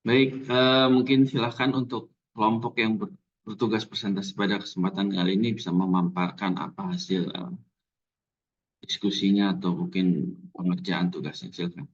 Baik, mungkin silahkan untuk kelompok yang bertugas presentasi pada kesempatan kali ini bisa memaparkan apa hasil diskusinya atau mungkin pengerjaan tugasnya. Silakan.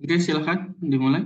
Oke, silakan dimulai.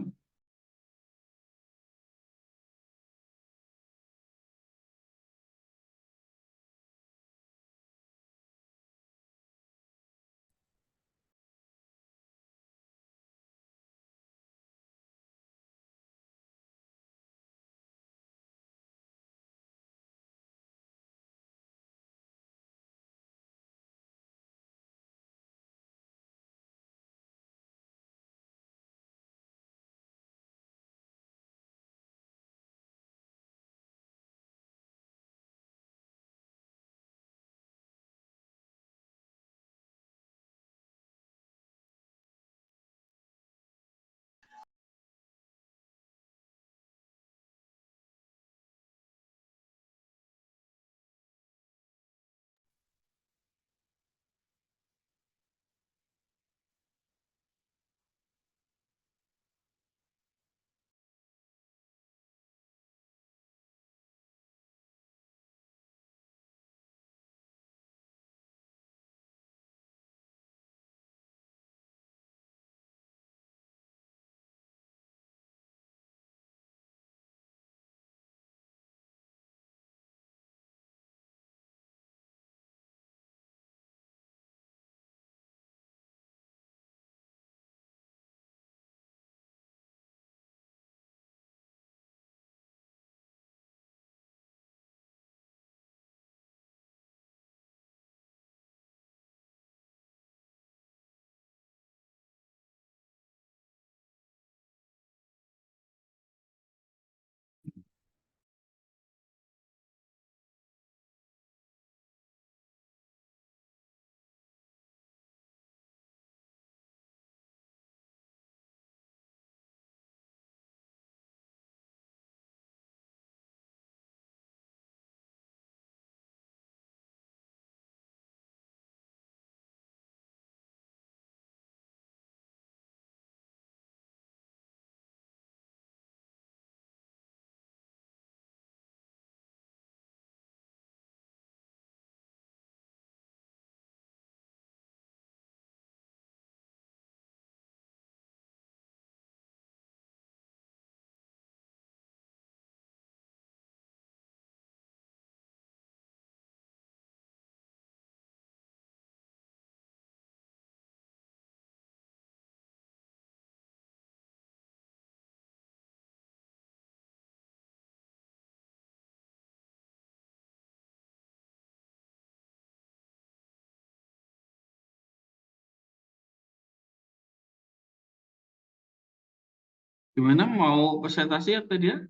Gimana mau presentasi atau dia?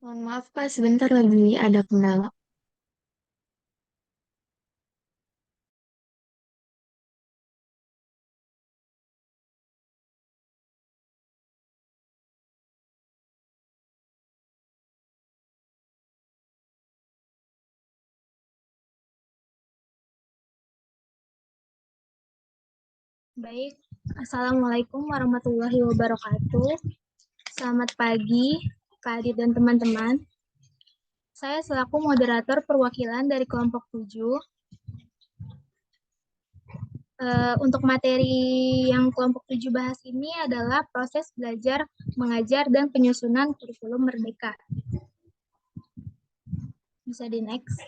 Mohon maaf Pak, sebentar lagi ada kendala. Baik, Assalamualaikum warahmatullahi wabarakatuh. Selamat pagi, Kak Adit dan teman-teman. Saya selaku moderator perwakilan dari kelompok 7. Untuk materi yang kelompok 7 bahas ini adalah proses belajar, mengajar, dan penyusunan kurikulum merdeka. Bisa di next.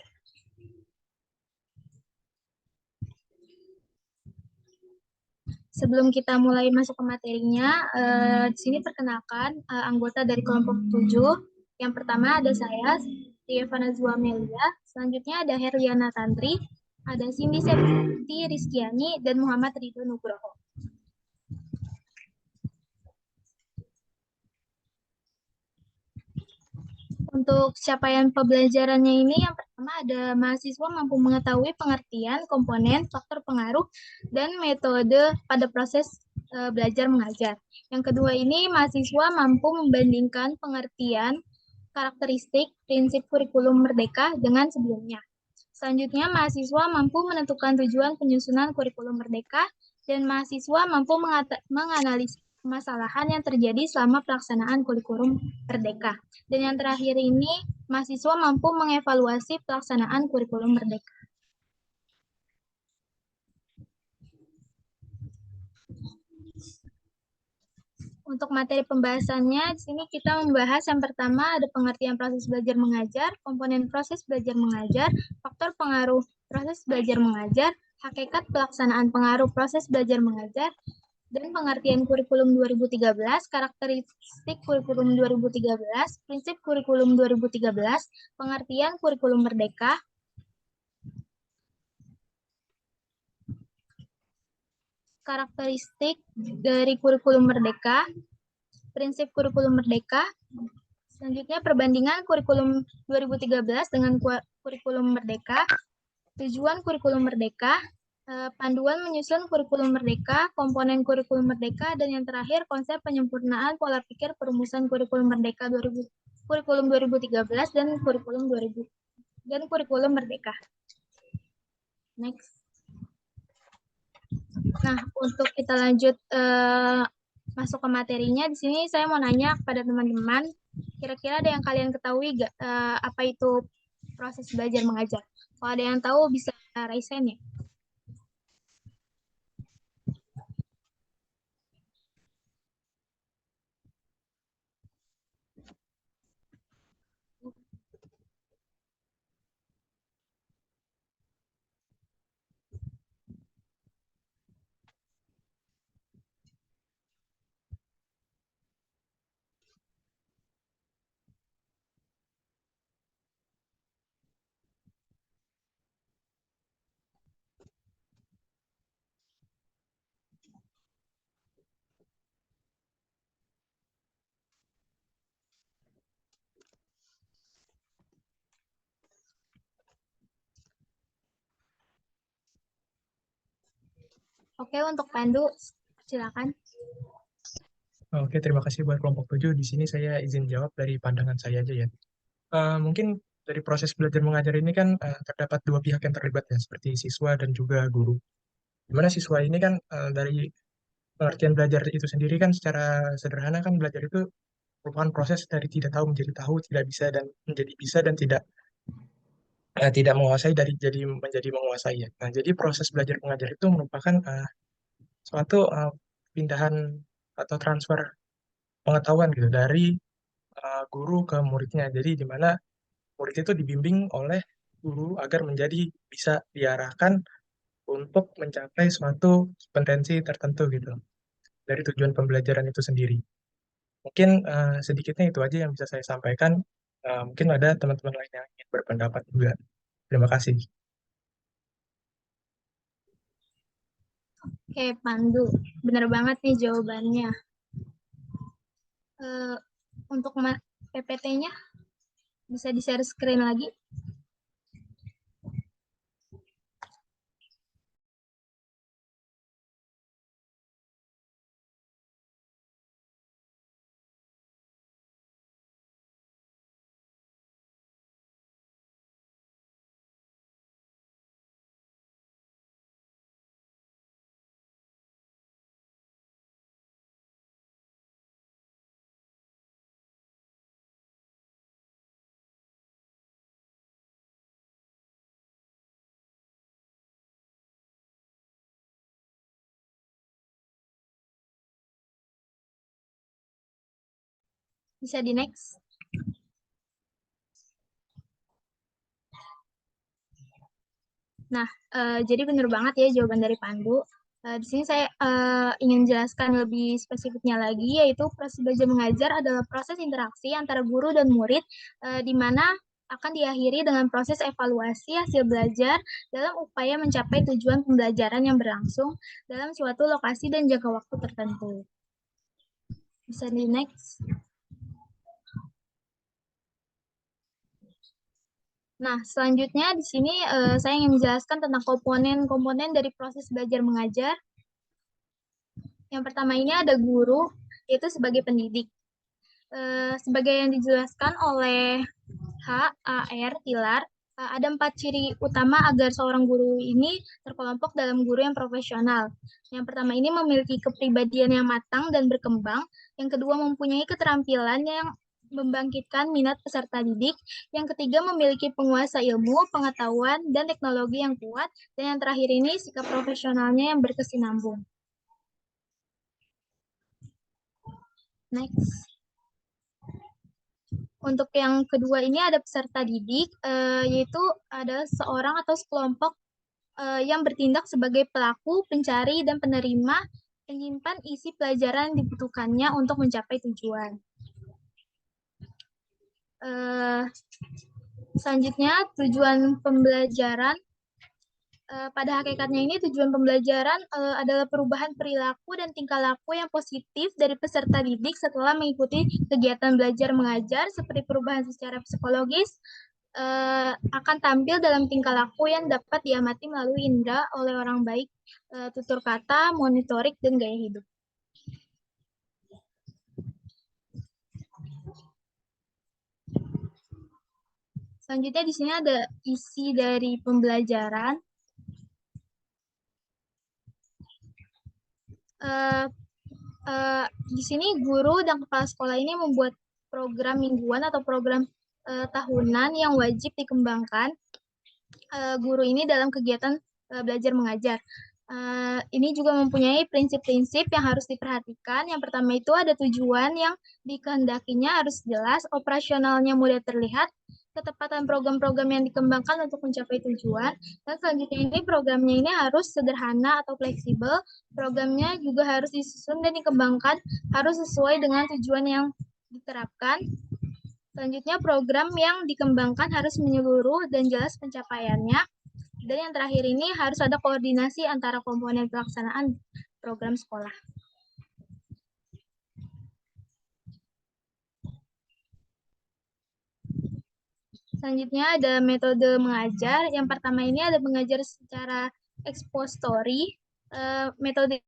Sebelum kita mulai masuk ke materinya, di sini perkenalkan anggota dari kelompok 7. Yang pertama ada saya, Tieva Nazwa Melia. Selanjutnya ada Herliana Tantri, ada Cindy Septi Rizkiani, dan Muhammad Ridho Nugroho. Untuk capaian pembelajarannya ini, yang pertama ada mahasiswa mampu mengetahui pengertian, komponen, faktor pengaruh, dan metode pada proses belajar mengajar. Yang kedua ini, mahasiswa mampu membandingkan pengertian, karakteristik, prinsip kurikulum merdeka dengan sebelumnya. Selanjutnya, mahasiswa mampu menentukan tujuan penyusunan kurikulum merdeka, dan mahasiswa mampu menganalisis permasalahan yang terjadi selama pelaksanaan kurikulum merdeka. Dan yang terakhir ini, mahasiswa mampu mengevaluasi pelaksanaan kurikulum merdeka. Untuk materi pembahasannya, di sini kita membahas yang pertama ada pengertian proses belajar mengajar, komponen proses belajar mengajar, faktor pengaruh proses belajar mengajar, hakikat pelaksanaan pengaruh proses belajar mengajar, dan pengertian kurikulum 2013, karakteristik kurikulum 2013, prinsip kurikulum 2013, pengertian kurikulum merdeka, karakteristik dari kurikulum merdeka, prinsip kurikulum merdeka. Selanjutnya perbandingan kurikulum 2013 dengan kurikulum merdeka, tujuan kurikulum merdeka, panduan menyusun kurikulum merdeka, komponen kurikulum merdeka, dan yang terakhir konsep penyempurnaan pola pikir perumusan kurikulum merdeka kurikulum 2013 dan kurikulum 2000 dan kurikulum merdeka. Next. Nah, untuk kita lanjut masuk ke materinya, di sini saya mau nanya kepada teman-teman, kira-kira ada yang kalian ketahui gak apa itu proses belajar mengajar? Kalau ada yang tahu bisa raise hand ya. Oke, untuk Pandu, silakan. Oke, terima kasih buat kelompok 7. Di sini saya izin jawab dari pandangan saya aja ya. Mungkin dari proses belajar mengajar ini kan terdapat dua pihak yang terlibat ya, seperti siswa dan juga guru. Dimana siswa ini kan dari pengertian belajar itu sendiri kan secara sederhana kan belajar itu merupakan proses dari tidak tahu menjadi tahu, tidak bisa dan menjadi bisa dan tidak menguasai dari jadi menjadi menguasai ya. Nah, jadi proses belajar mengajar itu merupakan suatu pindahan atau transfer pengetahuan gitu dari guru ke muridnya. Jadi di mana murid itu dibimbing oleh guru agar menjadi bisa diarahkan untuk mencapai suatu kompetensi tertentu gitu dari tujuan pembelajaran itu sendiri. Mungkin sedikitnya itu aja yang bisa saya sampaikan. Mungkin ada teman-teman lain yang ingin berpendapat juga. Terima kasih. Oke, Pandu. Bener banget nih jawabannya. Untuk PPT-nya bisa di-share screen lagi. Bisa di next. Nah, jadi benar banget ya jawaban dari Pandu. Di sini saya ingin jelaskan lebih spesifiknya lagi, yaitu proses belajar mengajar adalah proses interaksi antara guru dan murid, di mana akan diakhiri dengan proses evaluasi hasil belajar dalam upaya mencapai tujuan pembelajaran yang berlangsung dalam suatu lokasi dan jangka waktu tertentu. Bisa di next. Nah, selanjutnya di sini saya ingin menjelaskan tentang komponen-komponen dari proses belajar mengajar. Yang pertama ini ada guru, yaitu sebagai pendidik. Sebagai yang dijelaskan oleh HAR Tilar, ada 4 ciri utama agar seorang guru ini terkelompok dalam guru yang profesional. Yang pertama ini memiliki kepribadian yang matang dan berkembang. Yang kedua mempunyai keterampilan yang membangkitkan minat peserta didik. Yang ketiga memiliki penguasa ilmu, pengetahuan, dan teknologi yang kuat. Dan yang terakhir ini sikap profesionalnya yang berkesinambung. Next. Untuk yang kedua ini ada peserta didik, yaitu adalah seorang atau sekelompok yang bertindak sebagai pelaku, pencari, dan penerima, penyimpan isi pelajaran yang dibutuhkannya untuk mencapai tujuan. Selanjutnya, tujuan pembelajaran. Pada hakikatnya ini tujuan pembelajaran adalah perubahan perilaku dan tingkah laku yang positif dari peserta didik setelah mengikuti kegiatan belajar mengajar, seperti perubahan secara psikologis akan tampil dalam tingkah laku yang dapat diamati melalui indera oleh orang baik, tutur kata, monitorik, dan gaya hidup. Selanjutnya di sini ada isi dari pembelajaran. Di sini guru dan kepala sekolah ini membuat program mingguan atau program tahunan yang wajib dikembangkan guru ini dalam kegiatan belajar mengajar. Ini juga mempunyai prinsip-prinsip yang harus diperhatikan. Yang pertama itu ada tujuan yang dikehendakinya harus jelas, operasionalnya mudah terlihat, ketepatan program-program yang dikembangkan untuk mencapai tujuan, dan selanjutnya ini programnya ini harus sederhana atau fleksibel, programnya juga harus disusun dan dikembangkan, harus sesuai dengan tujuan yang diterapkan. Selanjutnya program yang dikembangkan harus menyeluruh dan jelas pencapaiannya, dan yang terakhir ini harus ada koordinasi antara komponen pelaksanaan program sekolah. Selanjutnya ada metode mengajar. Yang pertama ini ada mengajar secara expository. Metode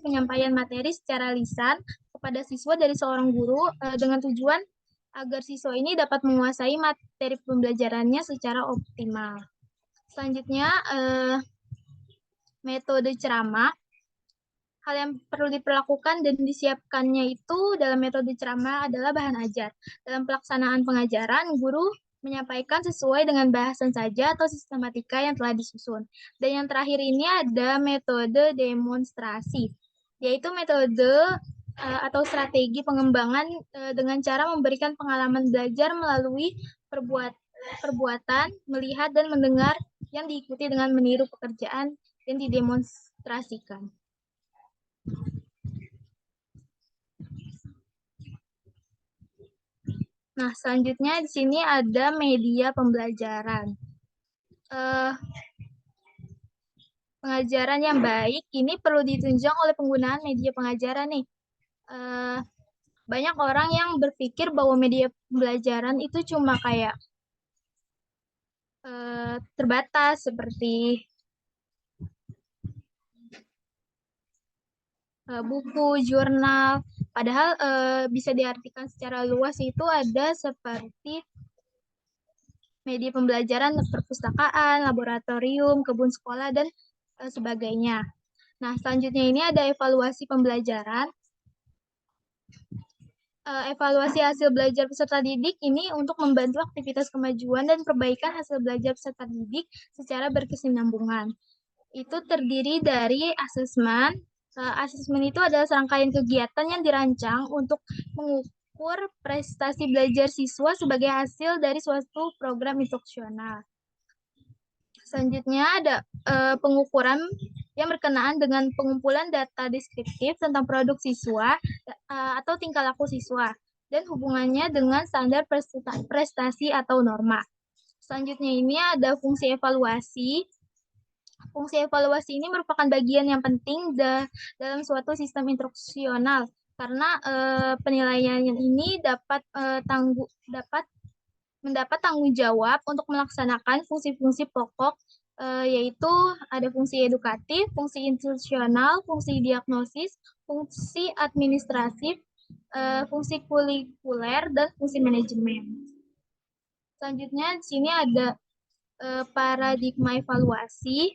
penyampaian materi secara lisan kepada siswa dari seorang guru dengan tujuan agar siswa ini dapat menguasai materi pembelajarannya secara optimal. Selanjutnya metode ceramah. Hal yang perlu diperlakukan dan disiapkannya itu dalam metode ceramah adalah bahan ajar. Dalam pelaksanaan pengajaran, guru menyampaikan sesuai dengan bahasan saja atau sistematika yang telah disusun. Dan yang terakhir ini ada metode demonstrasi, yaitu metode atau strategi pengembangan dengan cara memberikan pengalaman belajar melalui perbuatan, melihat dan mendengar yang diikuti dengan meniru pekerjaan yang didemonstrasikan. Nah, selanjutnya di sini ada media pembelajaran. pengajaran yang baik ini perlu ditunjang oleh penggunaan media pengajaran nih. Banyak orang yang berpikir bahwa media pembelajaran itu cuma kayak terbatas seperti buku, jurnal. Padahal bisa diartikan secara luas itu ada seperti media pembelajaran perpustakaan, laboratorium, kebun sekolah, dan sebagainya. Nah, selanjutnya ini ada evaluasi pembelajaran. Evaluasi hasil belajar peserta didik ini untuk membantu aktivitas kemajuan dan perbaikan hasil belajar peserta didik secara berkesinambungan. Itu terdiri dari asesmen. Asesmen itu adalah serangkaian kegiatan yang dirancang untuk mengukur prestasi belajar siswa sebagai hasil dari suatu program instruksional. Selanjutnya ada pengukuran yang berkenaan dengan pengumpulan data deskriptif tentang produk siswa atau tingkah laku siswa dan hubungannya dengan standar prestasi atau norma. Selanjutnya ini ada fungsi evaluasi. Fungsi evaluasi ini merupakan bagian yang penting dalam suatu sistem instruksional karena penilaian ini dapat mendapat tanggung jawab untuk melaksanakan fungsi-fungsi pokok, yaitu ada fungsi edukatif, fungsi institusional, fungsi diagnosis, fungsi administratif, fungsi kurikuler, dan fungsi manajemen. Selanjutnya di sini ada paradigma evaluasi.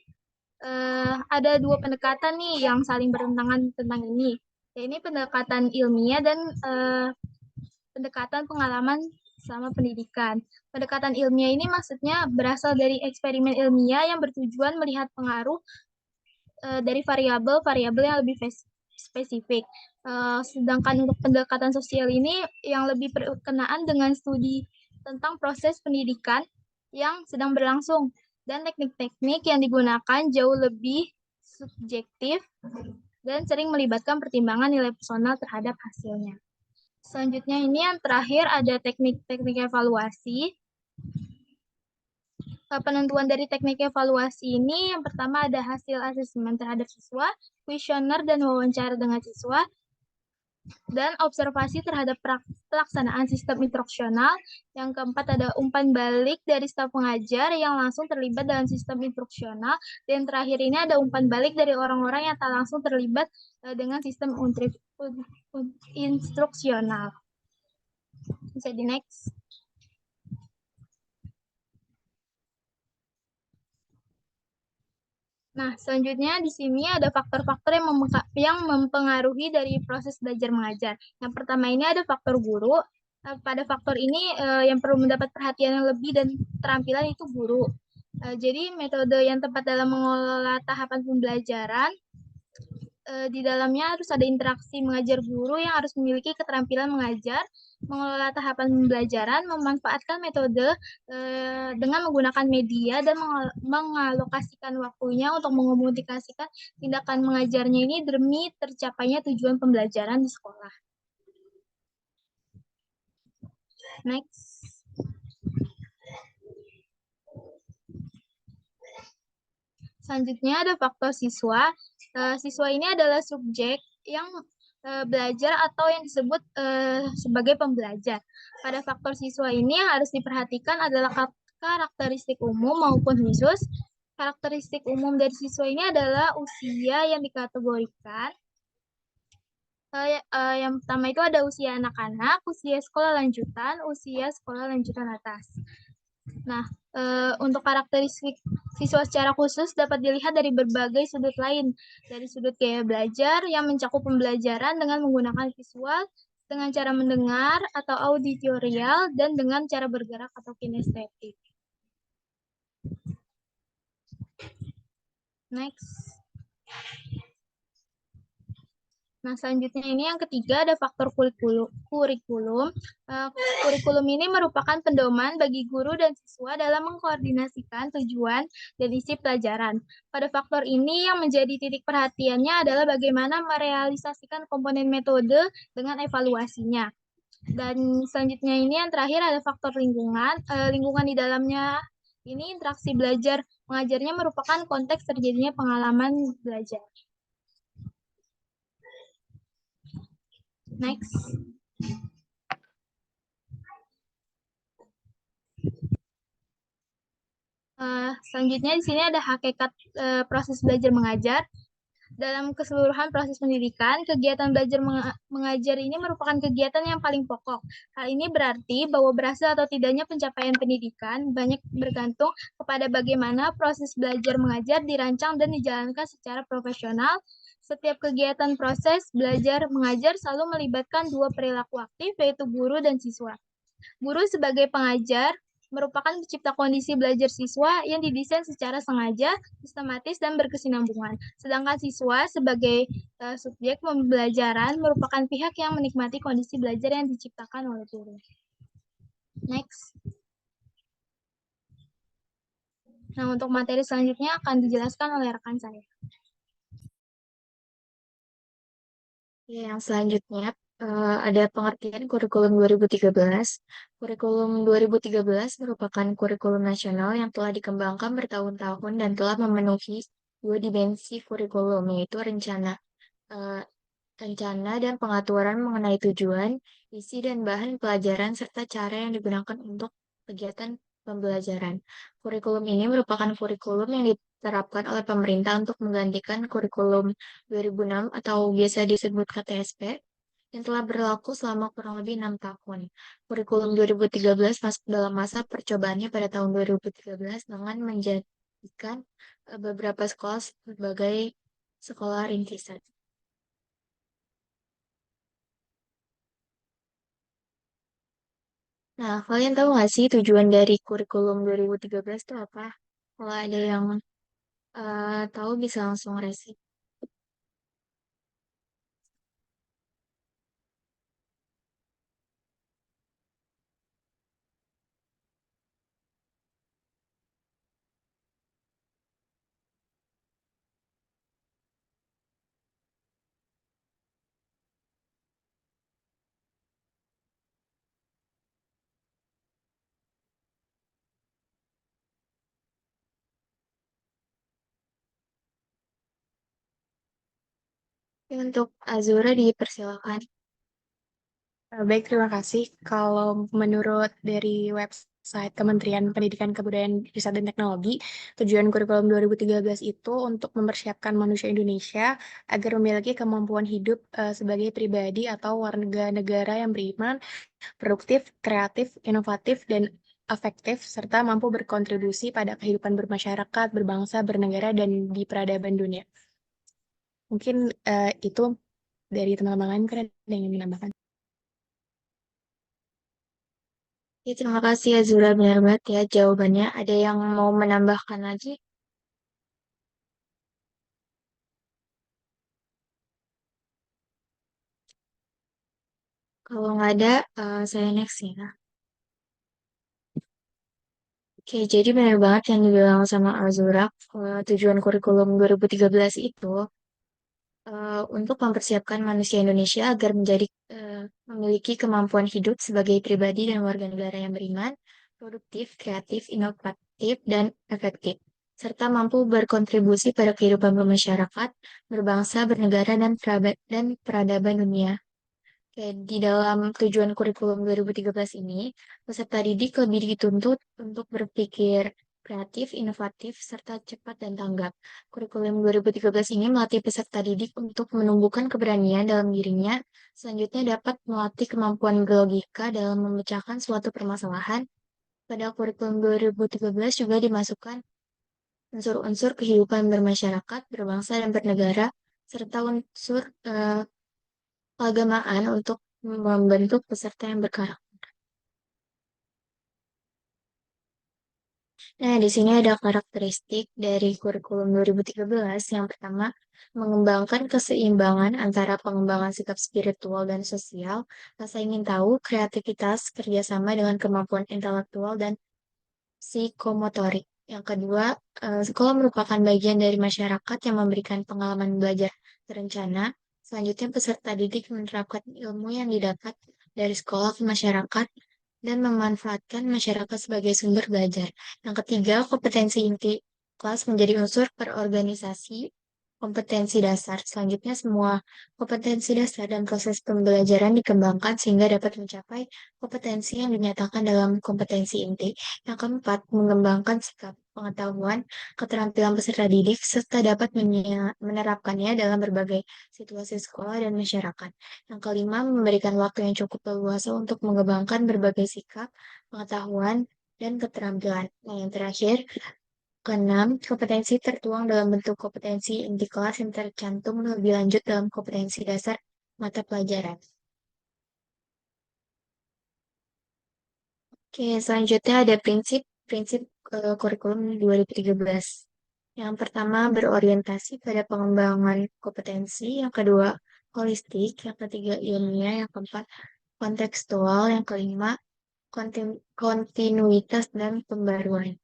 Ada dua pendekatan nih yang saling bertentangan tentang ini. Ini pendekatan ilmiah dan pendekatan pengalaman sama pendidikan. Pendekatan ilmiah ini maksudnya berasal dari eksperimen ilmiah yang bertujuan melihat pengaruh dari variabel-variabel yang lebih spesifik. Sedangkan untuk pendekatan sosial ini yang lebih berkenaan dengan studi tentang proses pendidikan yang sedang berlangsung dan teknik-teknik yang digunakan jauh lebih subjektif dan sering melibatkan pertimbangan nilai personal terhadap hasilnya. Selanjutnya ini yang terakhir ada teknik-teknik evaluasi. Penentuan dari teknik evaluasi ini yang pertama ada hasil asesmen terhadap siswa, kuesioner dan wawancara dengan siswa, dan observasi terhadap pelaksanaan sistem instruksional. Yang keempat ada umpan balik dari staf pengajar yang langsung terlibat dalam sistem instruksional. Dan terakhir ini ada umpan balik dari orang-orang yang tak langsung terlibat dengan sistem instruksional. Bisa di next. Nah, selanjutnya di sini ada faktor-faktor yang mempengaruhi dari proses belajar mengajar. Yang pertama ini ada faktor guru. Pada faktor ini yang perlu mendapat perhatian yang lebih dan keterampilan itu guru. Jadi metode yang tepat dalam mengelola tahapan pembelajaran, di dalamnya harus ada interaksi mengajar guru yang harus memiliki keterampilan mengajar, mengelola tahapan pembelajaran, memanfaatkan metode dengan menggunakan media dan mengalokasikan waktunya untuk mengomunikasikan tindakan mengajarnya ini demi tercapainya tujuan pembelajaran di sekolah. Next. Selanjutnya ada faktor siswa. Siswa ini adalah subjek yang belajar atau yang disebut sebagai pembelajar. Pada faktor siswa ini yang harus diperhatikan adalah karakteristik umum maupun khusus. Karakteristik umum dari siswa ini adalah usia yang dikategorikan. Yang pertama itu ada usia anak-anak, usia sekolah lanjutan, usia sekolah lanjutan atas. Nah, untuk karakteristik siswa secara khusus dapat dilihat dari berbagai sudut lain. Dari sudut gaya belajar yang mencakup pembelajaran dengan menggunakan visual, dengan cara mendengar atau auditorial, dan dengan cara bergerak atau kinestetik. Next. Nah, selanjutnya ini yang ketiga ada faktor kurikulum. Kurikulum ini merupakan pedoman bagi guru dan siswa dalam mengkoordinasikan tujuan dan isi pelajaran. Pada faktor ini yang menjadi titik perhatiannya adalah bagaimana merealisasikan komponen metode dengan evaluasinya. Dan selanjutnya ini yang terakhir ada faktor lingkungan. Lingkungan di dalamnya ini interaksi belajar mengajarnya merupakan konteks terjadinya pengalaman belajar. Next. Selanjutnya di sini ada hakikat proses belajar mengajar. Dalam keseluruhan proses pendidikan, kegiatan belajar mengajar ini merupakan kegiatan yang paling pokok. Hal ini berarti bahwa berhasil atau tidaknya pencapaian pendidikan banyak bergantung kepada bagaimana proses belajar mengajar dirancang dan dijalankan secara profesional. Setiap kegiatan proses belajar mengajar selalu melibatkan dua perilaku aktif, yaitu guru dan siswa. Guru sebagai pengajar merupakan pencipta kondisi belajar siswa yang didesain secara sengaja, sistematis, dan berkesinambungan. Sedangkan siswa sebagai subjek pembelajaran merupakan pihak yang menikmati kondisi belajar yang diciptakan oleh guru. Next. Nah, untuk materi selanjutnya akan dijelaskan oleh rekan saya. Yang selanjutnya ada pengertian kurikulum 2013. Kurikulum 2013 merupakan kurikulum nasional yang telah dikembangkan bertahun-tahun dan telah memenuhi dua dimensi kurikulum, yaitu rencana dan pengaturan mengenai tujuan, isi dan bahan pelajaran, serta cara yang digunakan untuk kegiatan pembelajaran. Kurikulum ini merupakan kurikulum yang diterapkan oleh pemerintah untuk menggantikan kurikulum 2006 atau biasa disebut KTSP yang telah berlaku selama kurang lebih 6 tahun. Kurikulum 2013 masuk dalam masa percobaannya pada tahun 2013 dengan menjadikan beberapa sekolah sebagai sekolah rintisan. Nah, kalian tahu nggak sih tujuan dari kurikulum 2013 itu apa? Kalau ada yang tahu bisa langsung resi. Untuk Azura dipersilakan. Baik, terima kasih. Kalau menurut dari website Kementerian Pendidikan Kebudayaan Riset dan Teknologi, tujuan kurikulum 2013 itu untuk mempersiapkan manusia Indonesia agar memiliki kemampuan hidup sebagai pribadi atau warga negara yang beriman, produktif, kreatif, inovatif, dan efektif, serta mampu berkontribusi pada kehidupan bermasyarakat, berbangsa, bernegara, dan di peradaban dunia. Mungkin itu dari teman-teman lain, mungkin ada yang ingin menambahkan. Ya, terima kasih Azura, benar banget ya jawabannya. Ada yang mau menambahkan lagi? Kalau nggak ada, saya next ya. Oke, jadi benar banget yang dibilang sama Azura, tujuan kurikulum 2013 itu untuk mempersiapkan manusia Indonesia agar memiliki kemampuan hidup sebagai pribadi dan warga negara yang beriman, produktif, kreatif, inovatif, dan efektif, serta mampu berkontribusi pada kehidupan bermasyarakat, berbangsa, bernegara, dan peradaban dunia. Oke, di dalam tujuan kurikulum 2013 ini, peserta didik lebih dituntut untuk berpikir kreatif, inovatif, serta cepat dan tanggap. Kurikulum 2013 ini melatih peserta didik untuk menumbuhkan keberanian dalam dirinya, selanjutnya dapat melatih kemampuan berlogika dalam memecahkan suatu permasalahan. Pada kurikulum 2013 juga dimasukkan unsur-unsur kehidupan bermasyarakat, berbangsa, dan bernegara, serta unsur keagamaan untuk membentuk peserta yang berkarakter. Nah, di sini ada karakteristik dari kurikulum 2013. Yang pertama, mengembangkan keseimbangan antara pengembangan sikap spiritual dan sosial, rasa ingin tahu, kreativitas, kerjasama dengan kemampuan intelektual dan psikomotorik. Yang kedua, sekolah merupakan bagian dari masyarakat yang memberikan pengalaman belajar terencana. Selanjutnya, peserta didik menerapkan ilmu yang didapat dari sekolah ke masyarakat dan memanfaatkan masyarakat sebagai sumber belajar. Yang ketiga, kelas menjadi unsur perorganisasi kompetensi dasar. Selanjutnya, semua kompetensi dasar dan proses pembelajaran dikembangkan sehingga dapat mencapai kompetensi yang dinyatakan dalam kompetensi inti. Yang keempat, mengembangkan sikap, pengetahuan, keterampilan peserta didik, serta dapat menerapkannya dalam berbagai situasi sekolah dan masyarakat. Yang kelima, memberikan waktu yang cukup leluasa untuk mengembangkan berbagai sikap, pengetahuan, dan keterampilan. Nah, yang terakhir, keenam, kompetensi tertuang dalam bentuk kompetensi inti kelas yang tercantum lebih lanjut dalam kompetensi dasar mata pelajaran. Oke, selanjutnya ada prinsip kurikulum 2013. Yang pertama, berorientasi pada pengembangan kompetensi. Yang kedua, holistik. Yang ketiga, ilmiah. Yang keempat, kontekstual. Yang kelima, kontinuitas dan pembaruan.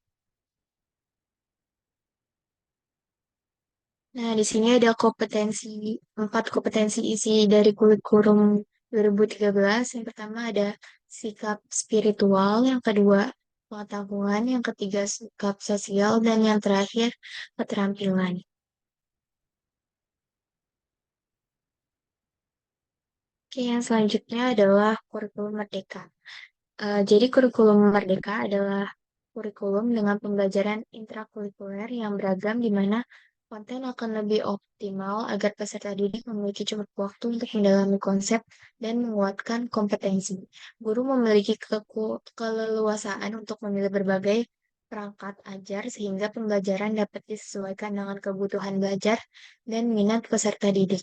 Nah, di sini ada empat kompetensi isi dari kurikulum 2013. Yang pertama ada sikap spiritual, yang kedua pengetahuan, yang ketiga sikap sosial, dan yang terakhir keterampilan. Oke, yang selanjutnya adalah kurikulum merdeka. Jadi kurikulum merdeka adalah kurikulum dengan pembelajaran intrakurikuler yang beragam di mana konten akan lebih optimal agar peserta didik memiliki cukup waktu untuk mendalami konsep dan menguatkan kompetensi. Guru memiliki keleluasaan untuk memilih berbagai perangkat ajar sehingga pembelajaran dapat disesuaikan dengan kebutuhan belajar dan minat peserta didik.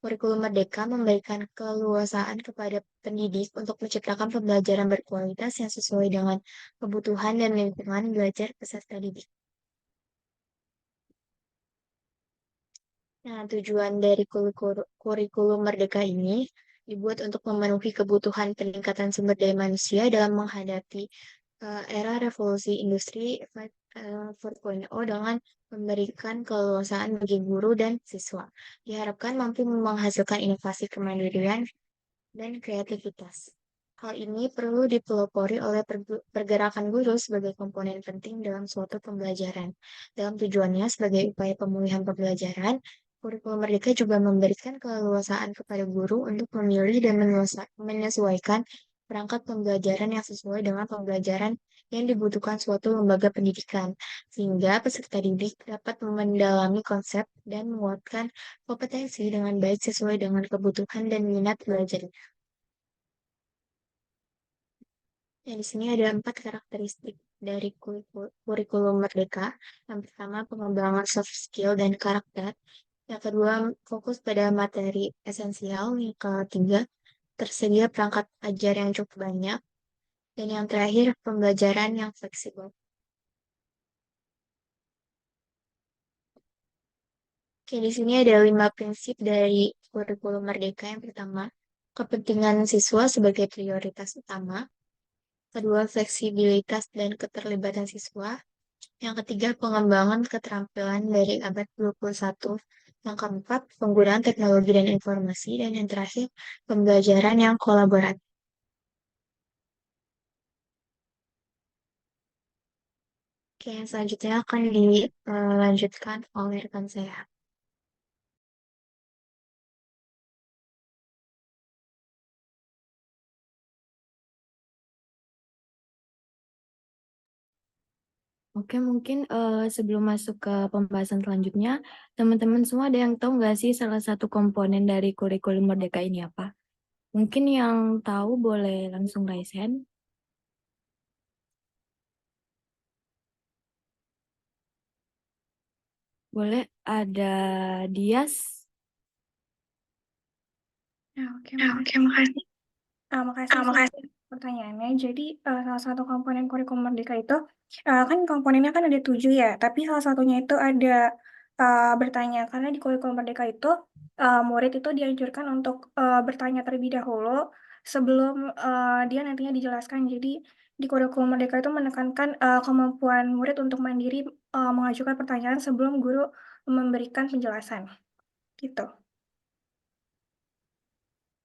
Kurikulum Merdeka memberikan keleluasaan kepada pendidik untuk menciptakan pembelajaran berkualitas yang sesuai dengan kebutuhan dan lingkungan belajar peserta didik. Nah, tujuan dari kurikulum Merdeka ini dibuat untuk memenuhi kebutuhan peningkatan sumber daya manusia dalam menghadapi era revolusi industri 4.0 dengan memberikan keleluasaan bagi guru dan siswa. Diharapkan mampu menghasilkan inovasi kemandirian dan kreativitas. Hal ini perlu dipelopori oleh pergerakan guru sebagai komponen penting dalam suatu pembelajaran. Dalam tujuannya sebagai upaya pemulihan pembelajaran, kurikulum Merdeka juga memberikan keleluasaan kepada guru untuk memilih dan menyesuaikan perangkat pembelajaran yang sesuai dengan pembelajaran yang dibutuhkan suatu lembaga pendidikan, sehingga peserta didik dapat mendalami konsep dan menguatkan kompetensi dengan baik sesuai dengan kebutuhan dan minat belajar. Ya, di sini ada 4 karakteristik dari kurikulum Merdeka. Yang pertama, pengembangan soft skill dan karakter. Yang kedua, fokus pada materi esensial. Yang ketiga, tersedia perangkat ajar yang cukup banyak. Dan yang terakhir, pembelajaran yang fleksibel. Oke, di sini ada 5 prinsip dari kurikulum Merdeka. Yang pertama, kepentingan siswa sebagai prioritas utama. Kedua, fleksibilitas dan keterlibatan siswa. Yang ketiga, pengembangan keterampilan dari abad 21. Yang keempat, penggunaan teknologi dan informasi. Dan yang terakhir, pembelajaran yang kolaboratif. Oke, yang selanjutnya akan dilanjutkan oleh rekan saya. Oke, mungkin sebelum masuk ke pembahasan selanjutnya, teman-teman semua ada yang tahu nggak sih salah satu komponen dari kurikulum Merdeka ini apa? Mungkin yang tahu boleh langsung raise hand. Boleh, ada Dias. Oke, makasih. Makasih pertanyaannya. Jadi salah satu komponen kurikulum Merdeka itu kan komponennya kan ada 7 ya, tapi salah satunya itu ada bertanya karena di kurikulum Merdeka itu murid itu dianjurkan untuk bertanya terlebih dahulu sebelum dia nantinya dijelaskan. Jadi di kurikulum Merdeka itu menekankan kemampuan murid untuk mandiri mengajukan pertanyaan sebelum guru memberikan penjelasan. Gitu.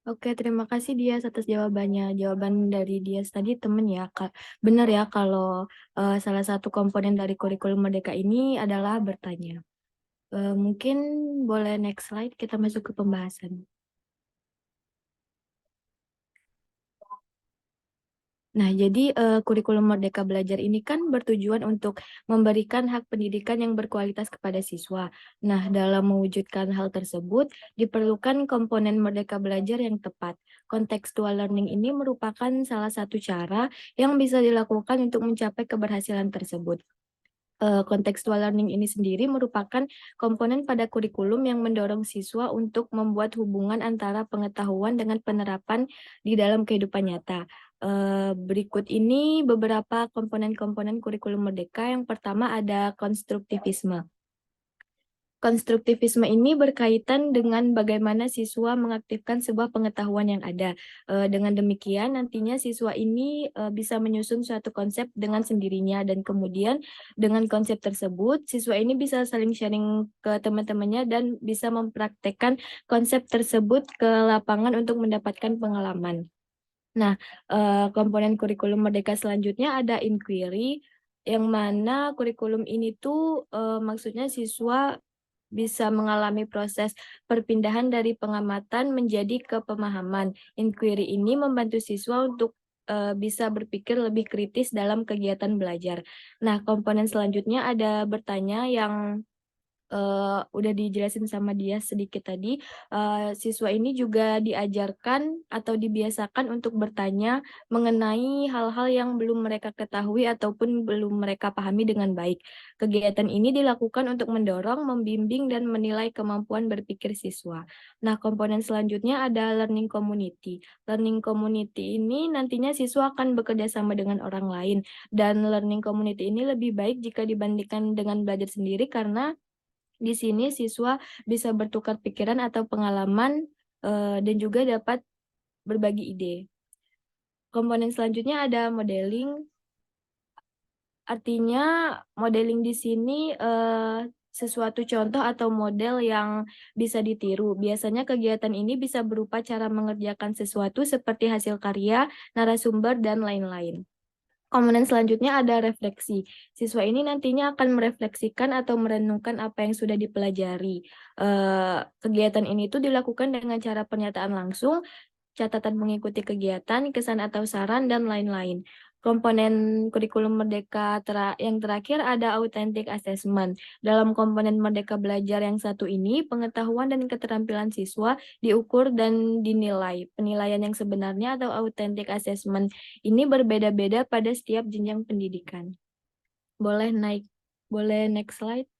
Oke, terima kasih Dias atas jawabannya. Jawaban dari Dias tadi temen ya, Kak. Benar ya kalau salah satu komponen dari kurikulum Merdeka ini adalah bertanya. Mungkin boleh next slide, kita masuk ke pembahasan. Nah, jadi kurikulum Merdeka Belajar ini kan bertujuan untuk memberikan hak pendidikan yang berkualitas kepada siswa. Nah, dalam mewujudkan hal tersebut, diperlukan komponen Merdeka Belajar yang tepat. Contextual learning ini merupakan salah satu cara yang bisa dilakukan untuk mencapai keberhasilan tersebut. Contextual learning ini sendiri merupakan komponen pada kurikulum yang mendorong siswa untuk membuat hubungan antara pengetahuan dengan penerapan di dalam kehidupan nyata. Berikut ini beberapa komponen-komponen kurikulum Merdeka. Yang pertama ada konstruktivisme. Konstruktivisme ini berkaitan dengan bagaimana siswa mengaktifkan sebuah pengetahuan yang ada. Dengan demikian, nantinya siswa ini bisa menyusun suatu konsep dengan sendirinya, dan kemudian dengan konsep tersebut, siswa ini bisa saling sharing ke teman-temannya dan bisa mempraktekkan konsep tersebut ke lapangan untuk mendapatkan pengalaman. Nah, komponen kurikulum Merdeka selanjutnya ada inquiry, yang mana kurikulum ini tuh maksudnya siswa bisa mengalami proses perpindahan dari pengamatan menjadi ke pemahaman. Inquiry ini membantu siswa untuk bisa berpikir lebih kritis dalam kegiatan belajar. Nah, komponen selanjutnya ada bertanya, yang udah dijelasin sama dia sedikit tadi. Siswa ini juga diajarkan atau dibiasakan untuk bertanya mengenai hal-hal yang belum mereka ketahui ataupun belum mereka pahami dengan baik. Kegiatan ini dilakukan untuk mendorong, membimbing, dan menilai kemampuan berpikir siswa. Nah, komponen selanjutnya ada learning community. Learning community ini nantinya siswa akan bekerja sama dengan orang lain, dan learning community ini lebih baik jika dibandingkan dengan belajar sendiri, karena di sini siswa bisa bertukar pikiran atau pengalaman dan juga dapat berbagi ide. Komponen selanjutnya ada modeling. Artinya modeling di sini sesuatu contoh atau model yang bisa ditiru. Biasanya kegiatan ini bisa berupa cara mengerjakan sesuatu seperti hasil karya, narasumber, dan lain-lain. Komponen selanjutnya ada refleksi. Siswa ini nantinya akan merefleksikan atau merenungkan apa yang sudah dipelajari. Kegiatan ini tuh dilakukan dengan cara pernyataan langsung, catatan mengikuti kegiatan, kesan atau saran, dan lain-lain. Komponen kurikulum Merdeka yang terakhir ada authentic assessment. Dalam komponen Merdeka Belajar yang satu ini, pengetahuan dan keterampilan siswa diukur dan dinilai. Penilaian yang sebenarnya atau authentic assessment ini berbeda-beda pada setiap jenjang pendidikan. Boleh next slide.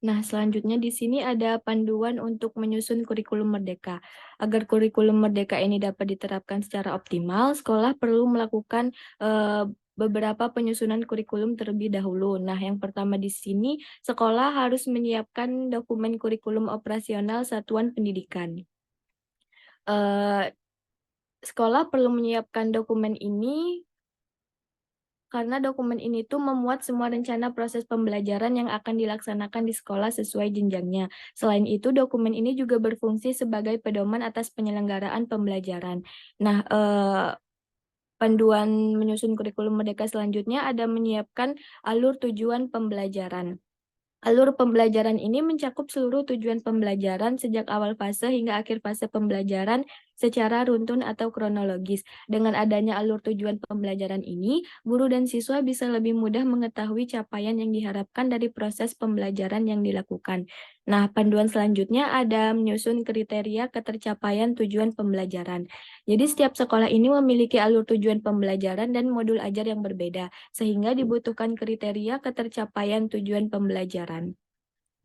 Nah, selanjutnya di sini ada panduan untuk menyusun kurikulum Merdeka. Agar kurikulum Merdeka ini dapat diterapkan secara optimal, sekolah perlu melakukan beberapa penyusunan kurikulum terlebih dahulu. Nah, yang pertama di sini, sekolah harus menyiapkan dokumen kurikulum operasional satuan pendidikan. Sekolah perlu menyiapkan dokumen ini karena dokumen ini tuh memuat semua rencana proses pembelajaran yang akan dilaksanakan di sekolah sesuai jenjangnya. Selain itu, dokumen ini juga berfungsi sebagai pedoman atas penyelenggaraan pembelajaran. Nah, panduan menyusun kurikulum Merdeka selanjutnya ada menyiapkan alur tujuan pembelajaran. Alur pembelajaran ini mencakup seluruh tujuan pembelajaran sejak awal fase hingga akhir fase pembelajaran secara runtun atau kronologis. Dengan adanya alur tujuan pembelajaran ini, guru dan siswa bisa lebih mudah mengetahui capaian yang diharapkan dari proses pembelajaran yang dilakukan. Nah, panduan selanjutnya ada menyusun kriteria ketercapaian tujuan pembelajaran. Jadi setiap sekolah ini memiliki alur tujuan pembelajaran dan modul ajar yang berbeda, sehingga dibutuhkan kriteria ketercapaian tujuan pembelajaran.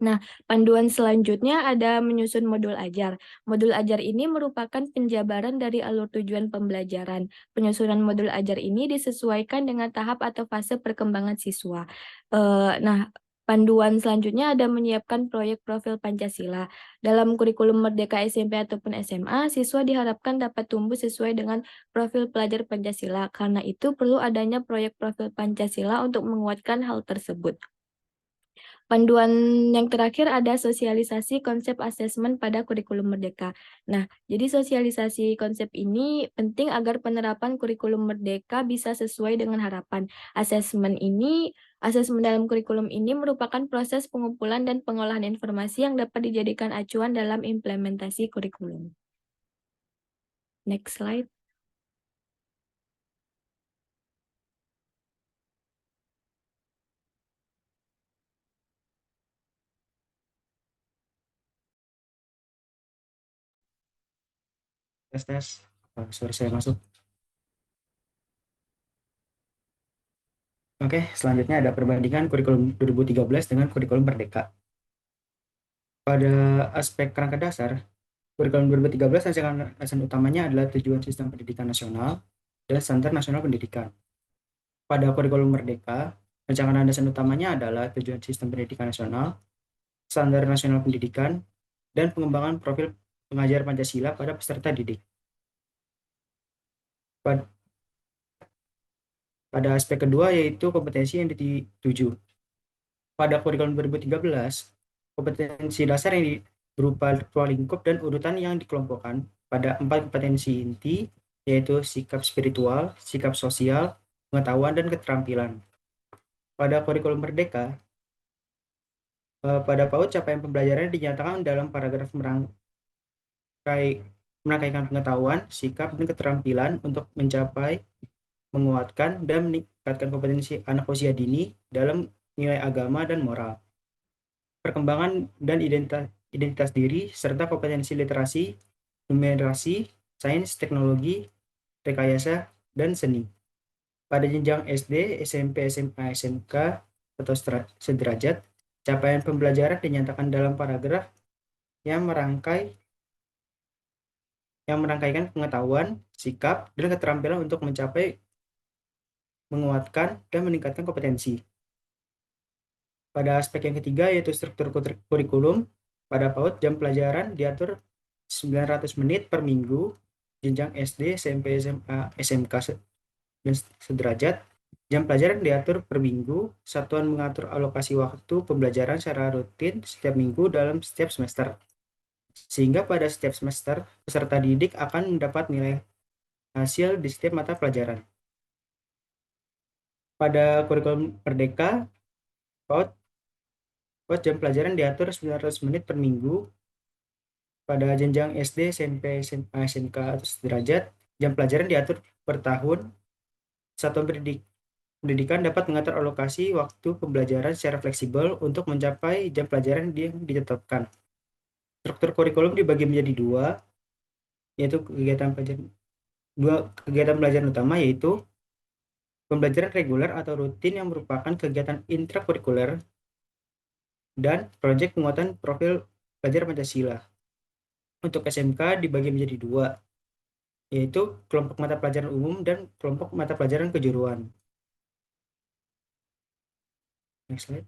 Nah, panduan selanjutnya ada menyusun modul ajar. Modul ajar ini merupakan penjabaran dari alur tujuan pembelajaran. Penyusunan modul ajar ini disesuaikan dengan tahap atau fase perkembangan siswa. Nah, panduan selanjutnya ada menyiapkan proyek profil Pancasila. Dalam kurikulum Merdeka SMP ataupun SMA, siswa diharapkan dapat tumbuh sesuai dengan profil pelajar Pancasila. Karena itu perlu adanya proyek profil Pancasila untuk menguatkan hal tersebut. Panduan yang terakhir ada sosialisasi konsep asesmen pada kurikulum merdeka. Nah, jadi sosialisasi konsep ini penting agar penerapan kurikulum merdeka bisa sesuai dengan harapan. Asesmen dalam kurikulum ini merupakan proses pengumpulan dan pengolahan informasi yang dapat dijadikan acuan dalam implementasi kurikulum. Next slide. Tes. Sorry, saya masuk. Oke, selanjutnya ada perbandingan kurikulum 2013 dengan kurikulum Merdeka. Pada aspek kerangka dasar, kurikulum 2013 rancangan utamanya adalah tujuan sistem pendidikan nasional dan standar nasional pendidikan. Pada kurikulum Merdeka, rancangan landasan utamanya adalah tujuan sistem pendidikan nasional, standar nasional pendidikan, dan pengembangan profil pengajar Pancasila pada peserta didik. Pada aspek kedua yaitu kompetensi yang dituju. Pada kurikulum 2013, kompetensi dasar yang berupa ruang lingkup dan urutan yang dikelompokkan pada 4 kompetensi inti, yaitu sikap spiritual, sikap sosial, pengetahuan, dan keterampilan. Pada kurikulum Merdeka, pada PAUD capaian pembelajaran dinyatakan dalam paragraf merangkaikan pengetahuan, sikap, dan keterampilan untuk mencapai, menguatkan, dan meningkatkan kompetensi anak usia dini dalam nilai agama dan moral, perkembangan dan identitas diri, serta kompetensi literasi, numerasi, sains, teknologi, rekayasa, dan seni. Pada jenjang SD, SMP, SMA, SMK, atau sederajat, capaian pembelajaran dinyatakan dalam paragraf yang merangkaikan pengetahuan, sikap, dan keterampilan untuk mencapai, menguatkan, dan meningkatkan kompetensi. Pada aspek yang ketiga yaitu struktur kurikulum, pada PAUD jam pelajaran diatur 900 menit per minggu, jenjang SD, SMP, SMA, SMK, dan sederajat. Jam pelajaran diatur per minggu, satuan mengatur alokasi waktu pembelajaran secara rutin setiap minggu dalam setiap semester. Sehingga pada setiap semester, peserta didik akan mendapat nilai hasil di setiap mata pelajaran. Pada kurikulum Merdeka, PAUD jam pelajaran diatur 900 menit per minggu. Pada jenjang SD, SMP, SMA, SMK, atau sederajat, jam pelajaran diatur per tahun. Satuan pendidikan dapat mengatur alokasi waktu pembelajaran secara fleksibel untuk mencapai jam pelajaran yang ditetapkan. Struktur kurikulum dibagi menjadi dua, yaitu kegiatan pelajaran utama, yaitu pembelajaran reguler atau rutin yang merupakan kegiatan intrakurikuler, dan proyek penguatan profil pelajar Pancasila. Untuk SMK dibagi menjadi dua, yaitu kelompok mata pelajaran umum dan kelompok mata pelajaran kejuruan. Next slide.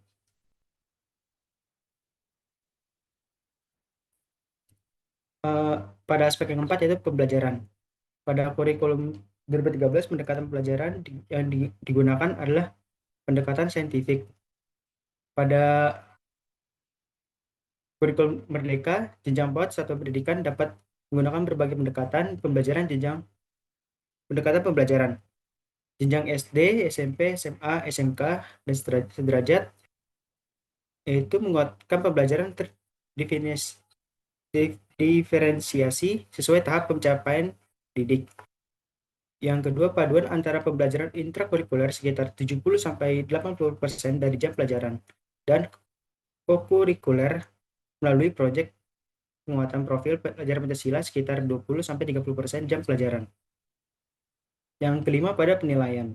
Pada aspek yang keempat yaitu pembelajaran. Pada kurikulum 2013, pendekatan pelajaran yang digunakan adalah pendekatan saintifik. Pada kurikulum Merdeka, jenjang PAUD satuan pendidikan dapat menggunakan berbagai pendekatan pembelajaran pembelajaran. Jenjang SD, SMP, SMA, SMK, dan sederajat, yaitu menguatkan pembelajaran diferensiasi sesuai tahap pencapaian didik. Yang kedua, paduan antara pembelajaran intrakurikuler sekitar 70-80% dari jam pelajaran dan kokurikuler melalui proyek penguatan profil pelajar Pancasila sekitar 20-30% jam pelajaran. Yang kelima, pada penilaian.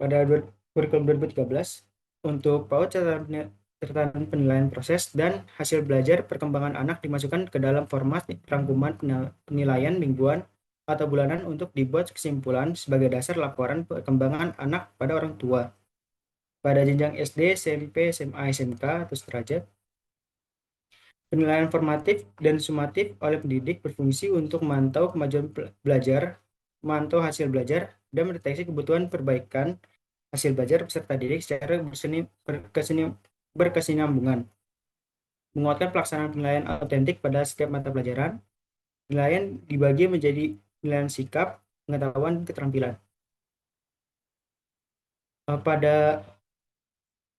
Pada kurikulum 2013, untuk PAUD catatan penilaian proses dan hasil belajar perkembangan anak dimasukkan ke dalam format rangkuman penilaian mingguan atau bulanan untuk dibuat kesimpulan sebagai dasar laporan perkembangan anak pada orang tua. Pada jenjang SD, SMP, SMA, SMK, atau sederajat, penilaian formatif dan sumatif oleh pendidik berfungsi untuk memantau kemajuan belajar, memantau hasil belajar, dan mendeteksi kebutuhan perbaikan hasil belajar peserta didik secara berkesinambungan, menguatkan pelaksanaan penilaian autentik pada setiap mata pelajaran. Penilaian dibagi menjadi penilaian sikap, pengetahuan, dan keterampilan. Pada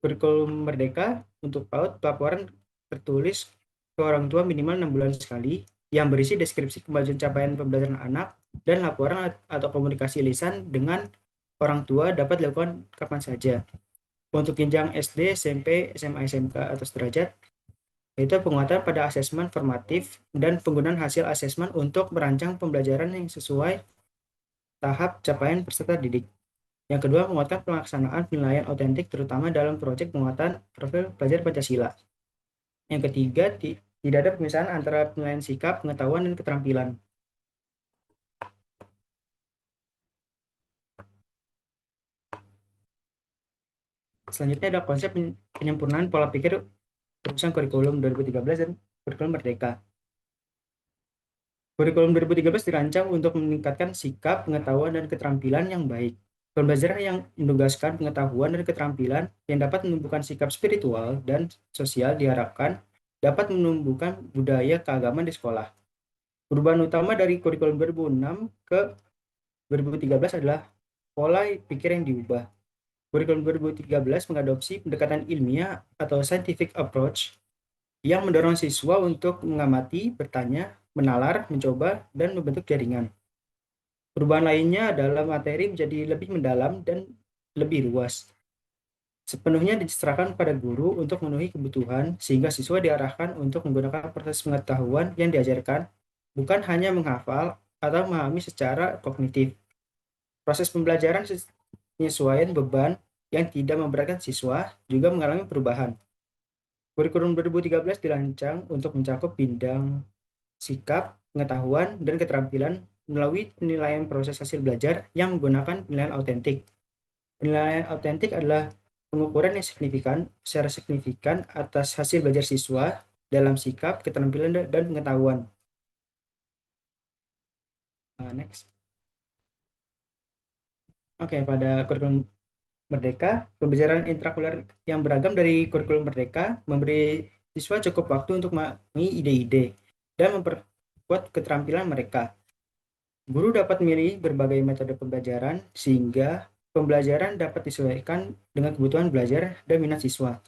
kurikulum Merdeka untuk PAUD, pelaporan tertulis ke orang tua minimal 6 bulan sekali, yang berisi deskripsi kemajuan capaian pembelajaran anak, dan laporan atau komunikasi lisan dengan orang tua dapat dilakukan kapan saja. Untuk jenjang SD, SMP, SMA, SMK atau sederajat, yaitu penguatan pada asesmen formatif dan penggunaan hasil asesmen untuk merancang pembelajaran yang sesuai tahap capaian peserta didik. Yang kedua, menguatkan pelaksanaan penilaian autentik terutama dalam proyek penguatan profil pelajar Pancasila. Yang ketiga, tidak ada pemisahan antara penilaian sikap, pengetahuan, dan keterampilan. Selanjutnya ada konsep penyempurnaan pola pikir perusahaan kurikulum 2013 dan kurikulum Merdeka. Kurikulum 2013 dirancang untuk meningkatkan sikap, pengetahuan, dan keterampilan yang baik. Pembelajaran yang menugaskan pengetahuan dan keterampilan yang dapat menumbuhkan sikap spiritual dan sosial diharapkan dapat menumbuhkan budaya keagamaan di sekolah. Perubahan utama dari kurikulum 2006 ke 2013 adalah pola pikir yang diubah. Kurikulum 2013 mengadopsi pendekatan ilmiah atau scientific approach yang mendorong siswa untuk mengamati, bertanya, menalar, mencoba, dan membentuk jaringan. Perubahan lainnya adalah materi menjadi lebih mendalam dan lebih luas. Sepenuhnya diserahkan pada guru untuk memenuhi kebutuhan, sehingga siswa diarahkan untuk menggunakan proses pengetahuan yang diajarkan, bukan hanya menghafal atau memahami secara kognitif. Proses pembelajaran penyesuaian beban yang tidak memberatkan siswa juga mengalami perubahan. Kurikulum 2013 dirancang untuk mencakup bidang sikap, pengetahuan, dan keterampilan melalui penilaian proses hasil belajar yang menggunakan penilaian autentik. Penilaian autentik adalah pengukuran yang secara signifikan atas hasil belajar siswa dalam sikap, keterampilan, dan pengetahuan. Next. Oke, pada kurikulum Merdeka, pembelajaran intrakuler yang beragam dari kurikulum Merdeka memberi siswa cukup waktu untuk memahami ide-ide dan memperkuat keterampilan mereka. Guru dapat memilih berbagai metode pembelajaran sehingga pembelajaran dapat disesuaikan dengan kebutuhan belajar dan minat siswa.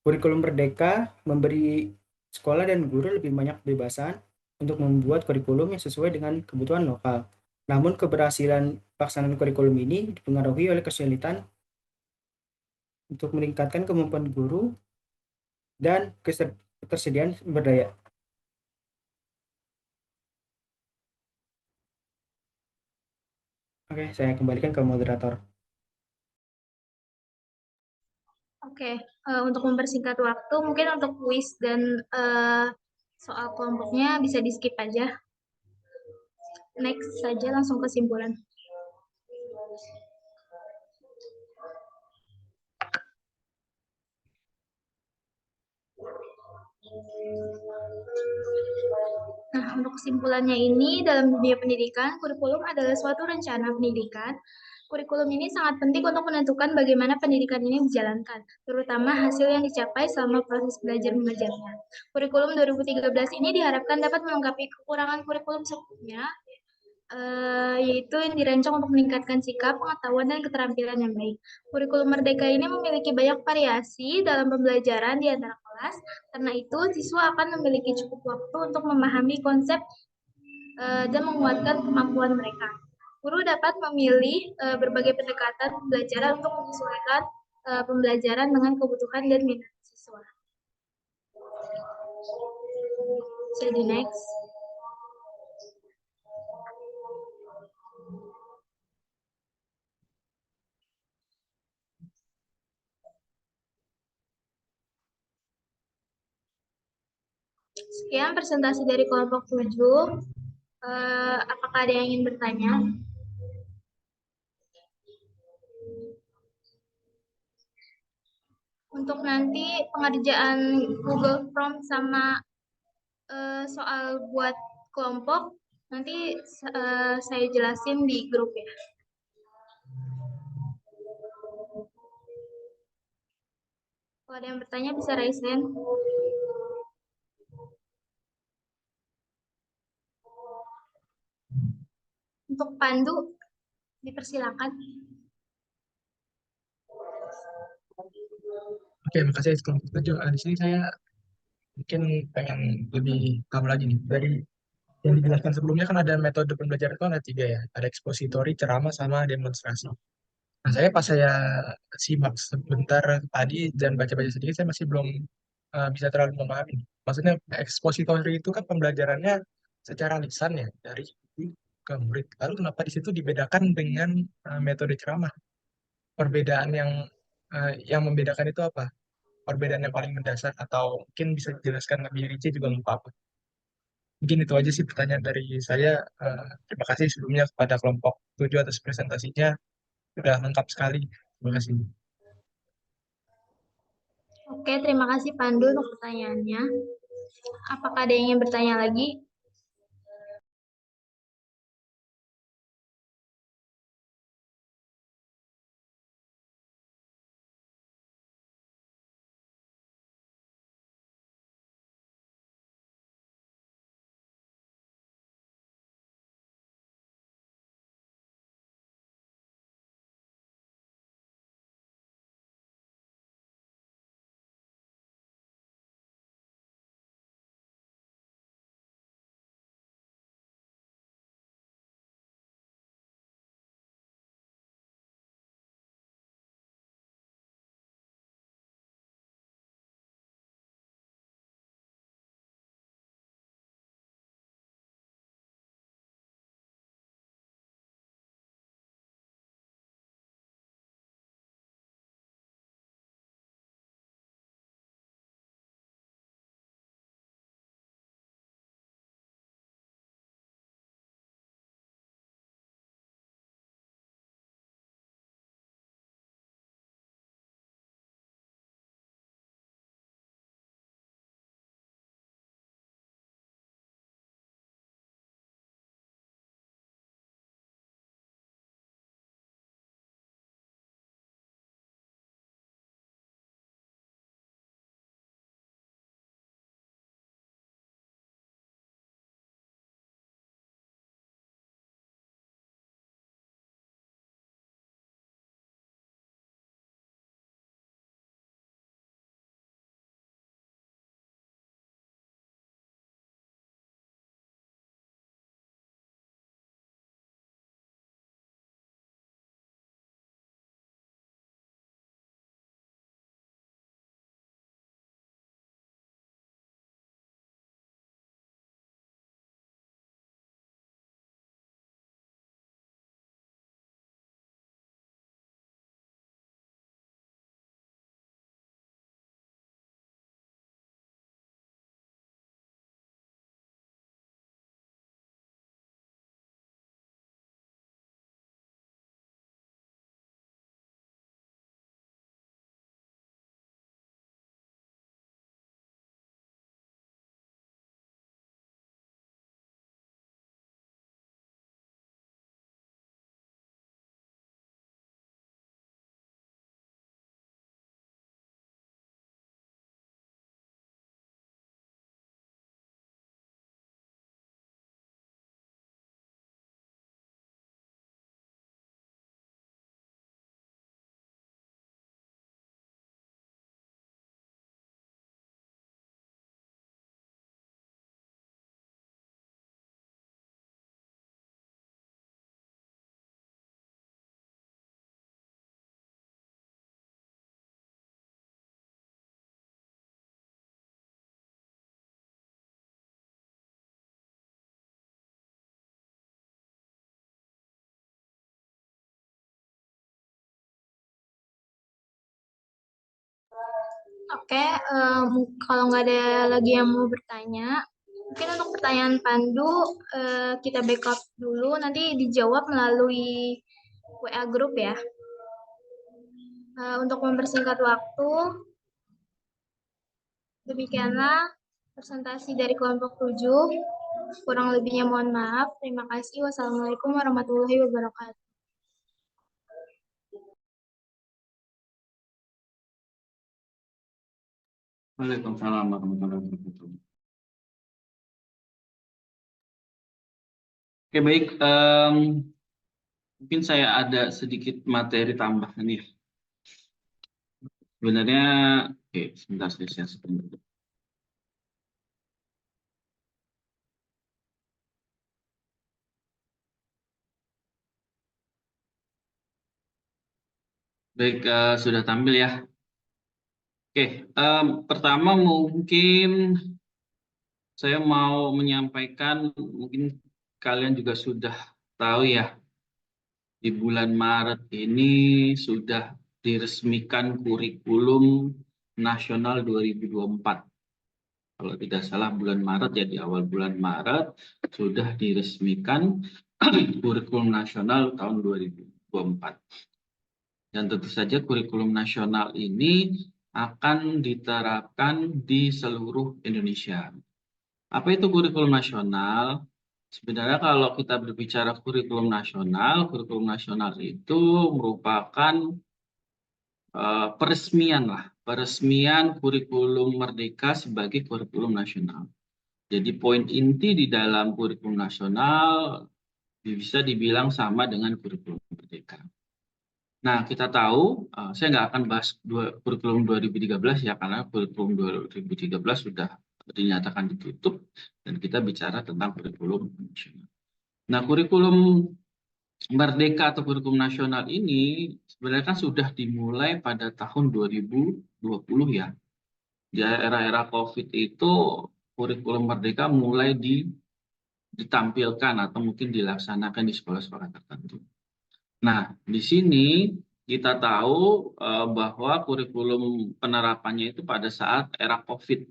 Kurikulum Merdeka memberi sekolah dan guru lebih banyak kebebasan untuk membuat kurikulum yang sesuai dengan kebutuhan lokal. Namun keberhasilan pelaksanaan kurikulum ini dipengaruhi oleh kesulitan untuk meningkatkan kemampuan guru dan ketersediaan sumber daya. Oke, saya kembalikan ke moderator. Oke, untuk mempersingkat waktu, mungkin untuk kuis dan soal kelompoknya bisa di skip aja. Next saja, langsung kesimpulan. Nah, untuk kesimpulannya ini, dalam dunia pendidikan, kurikulum adalah suatu rencana pendidikan. Kurikulum ini sangat penting untuk menentukan bagaimana pendidikan ini dijalankan, terutama hasil yang dicapai selama proses belajar mengajarnya. Kurikulum 2013 ini diharapkan dapat melengkapi kekurangan kurikulum sebelumnya, yaitu yang dirancang untuk meningkatkan sikap, pengetahuan, dan keterampilan yang baik. Kurikulum Merdeka ini memiliki banyak variasi dalam pembelajaran di antara kelas, karena itu siswa akan memiliki cukup waktu untuk memahami konsep dan menguatkan kemampuan mereka. Guru dapat memilih berbagai pendekatan pembelajaran untuk menyesuaikan pembelajaran dengan kebutuhan dan minat siswa. Jadi next. Sekian presentasi dari kelompok 7. Apakah ada yang ingin bertanya? Untuk nanti pengerjaan Google Form sama soal buat kelompok, nanti saya jelasin di grup ya. Kalau ada yang bertanya bisa raise hand. Untuk Pandu, dipersilakan. Oke, makasih kelompok 7. Di sini saya mungkin pengen lebih tahu lagi nih. Dari yang dijelaskan sebelumnya kan ada metode pembelajaran itu ada 3 ya. Ada ekspositori, ceramah, sama demonstrasi. Nah, pas saya simak sebentar tadi dan baca-baca sedikit, saya masih belum bisa terlalu memahami. Maksudnya ekspositori itu kan pembelajarannya secara lisan ya, dari guru ke murid. Lalu kenapa di situ dibedakan dengan metode ceramah? Perbedaan yang membedakan itu apa? Perbedaan yang paling mendasar atau mungkin bisa dijelaskan lebih rinci juga nggak apa-apa. Mungkin itu aja sih pertanyaan dari saya. Terima kasih sebelumnya kepada kelompok 7 atas presentasinya. Sudah lengkap sekali. Terima kasih. Oke, terima kasih Pandu untuk pertanyaannya. Apakah ada yang ingin bertanya lagi? Oke, kalau nggak ada lagi yang mau bertanya, mungkin untuk pertanyaan Pandu kita backup dulu, nanti dijawab melalui WA grup ya. Untuk mempersingkat waktu, demikianlah presentasi dari kelompok 7. Kurang lebihnya mohon maaf. Terima kasih. Wassalamualaikum warahmatullahi wabarakatuh. Waalaikumsalam warahmatullahi wabarakatuh. Oke, baik. Mungkin saya ada sedikit materi tambahan ya. Sebenarnya, oke, sebentar saya share screen dulu. Baik, sudah tampil ya. Oke, pertama mungkin saya mau menyampaikan, mungkin kalian juga sudah tahu ya, di bulan Maret ini sudah diresmikan kurikulum nasional 2024. Kalau tidak salah bulan Maret ya, di awal bulan Maret sudah diresmikan kurikulum nasional tahun 2024. Dan tentu saja kurikulum nasional ini akan diterapkan di seluruh Indonesia. Apa itu kurikulum nasional? Sebenarnya kalau kita berbicara kurikulum nasional itu merupakan peresmian kurikulum Merdeka sebagai kurikulum nasional. Jadi poin inti di dalam kurikulum nasional bisa dibilang sama dengan kurikulum Merdeka. Nah, kita tahu, saya nggak akan bahas kurikulum 2013 ya, karena kurikulum 2013 sudah dinyatakan ditutup, dan kita bicara tentang kurikulum nasional. Nah, kurikulum Merdeka atau kurikulum nasional ini sebenarnya kan sudah dimulai pada tahun 2020 ya. Di era-era COVID itu kurikulum Merdeka mulai ditampilkan atau mungkin dilaksanakan di sekolah-sekolah tertentu. Nah, di sini kita tahu bahwa kurikulum penerapannya itu pada saat era COVID.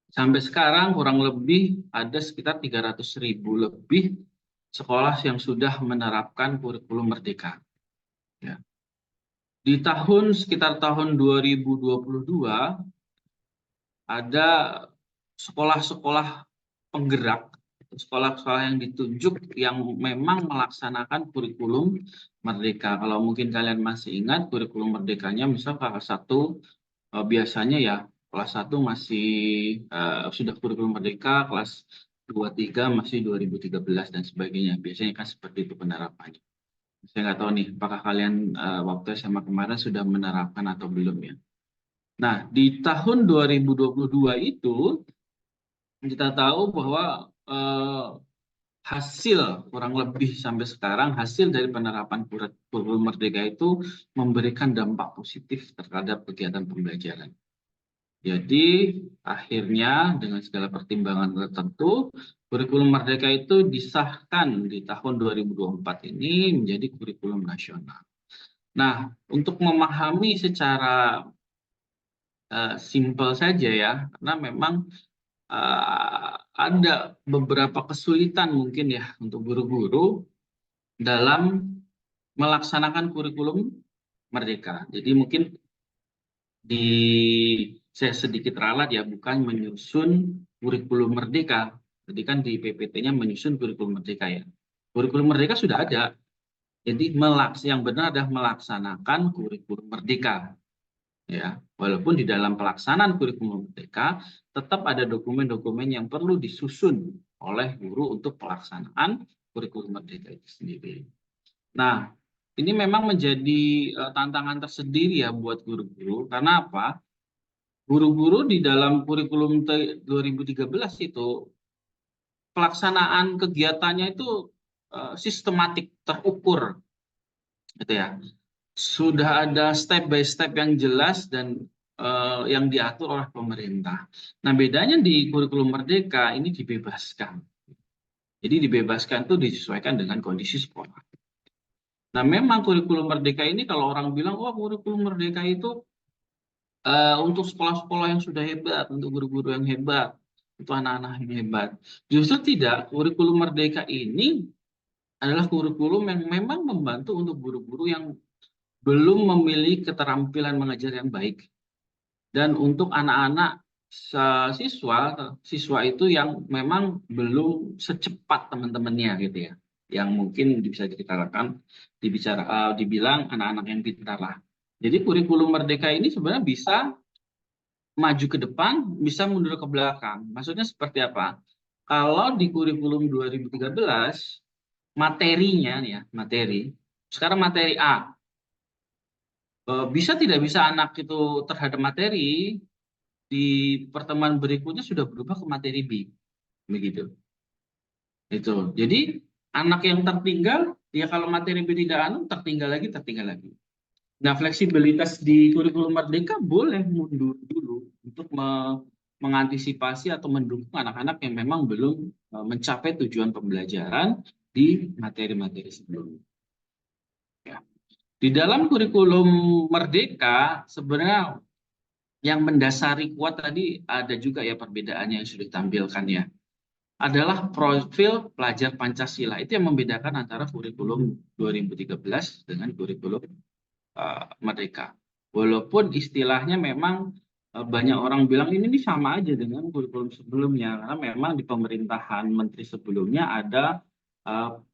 Sampai sekarang kurang lebih ada sekitar 300.000 lebih sekolah yang sudah menerapkan kurikulum Merdeka. Ya. Di sekitar tahun 2022 ada sekolah-sekolah penggerak, sekolah-sekolah yang ditunjuk yang memang melaksanakan kurikulum Merdeka. Kalau mungkin kalian masih ingat kurikulum Merdekanya, misal kelas 1 biasanya ya kelas 1 masih sudah kurikulum Merdeka, kelas 2-3 masih 2013 dan sebagainya. Biasanya kan seperti itu penerapannya. Saya nggak tahu nih, apakah kalian waktu SMA kemarin sudah menerapkan atau belum ya. Nah, di tahun 2022 itu kita tahu bahwa hasil kurang lebih sampai sekarang hasil dari penerapan kurikulum Merdeka itu memberikan dampak positif terhadap kegiatan pembelajaran. Jadi akhirnya dengan segala pertimbangan tertentu kurikulum Merdeka itu disahkan di tahun 2024 ini menjadi kurikulum nasional. Nah, untuk memahami secara simpel saja ya, karena memang ada beberapa kesulitan mungkin ya untuk guru-guru dalam melaksanakan kurikulum Merdeka. Jadi mungkin saya sedikit ralat ya, bukan menyusun kurikulum Merdeka. Jadi kan di PPT-nya menyusun kurikulum Merdeka ya. Kurikulum Merdeka sudah ada. Jadi yang benar adalah melaksanakan kurikulum Merdeka. Ya, walaupun di dalam pelaksanaan kurikulum Merdeka tetap ada dokumen-dokumen yang perlu disusun oleh guru untuk pelaksanaan kurikulum Merdeka itu sendiri. Nah, ini memang menjadi tantangan tersendiri ya buat guru-guru. Karena apa? Guru-guru di dalam kurikulum 2013 itu pelaksanaan kegiatannya itu sistematik, terukur, gitu ya. Sudah ada step by step yang jelas dan yang diatur oleh pemerintah. Nah, bedanya di kurikulum Merdeka ini dibebaskan. Jadi dibebaskan itu disesuaikan dengan kondisi sekolah. Nah, memang kurikulum Merdeka ini kalau orang bilang, wah kurikulum Merdeka itu untuk sekolah-sekolah yang sudah hebat, untuk guru-guru yang hebat, untuk anak-anak yang hebat. Justru tidak, kurikulum Merdeka ini adalah kurikulum yang memang membantu untuk guru-guru yang belum memiliki keterampilan mengajar yang baik. Dan untuk anak-anak siswa itu yang memang belum secepat teman-temannya gitu ya. Yang mungkin bisa dibilang anak-anak yang pintar lah. Jadi kurikulum Merdeka ini sebenarnya bisa maju ke depan, bisa mundur ke belakang. Maksudnya seperti apa? Kalau di kurikulum 2013, materinya ya, sekarang materi A. Bisa tidak bisa anak itu terhadap materi, di pertemuan berikutnya sudah berubah ke materi B. Begitu. Itu. Jadi anak yang tertinggal, ya kalau materi B tidak tertinggal lagi. Nah, fleksibilitas di kurikulum Merdeka boleh mundur dulu untuk mengantisipasi atau mendukung anak-anak yang memang belum mencapai tujuan pembelajaran di materi-materi sebelumnya. Ya. Di dalam kurikulum Merdeka sebenarnya yang mendasari kuat tadi ada juga ya perbedaannya yang sudah ditampilkan ya. Adalah profil pelajar Pancasila. Itu yang membedakan antara kurikulum 2013 dengan kurikulum Merdeka. Walaupun istilahnya memang banyak orang bilang ini sama aja dengan kurikulum sebelumnya, karena memang di pemerintahan menteri sebelumnya ada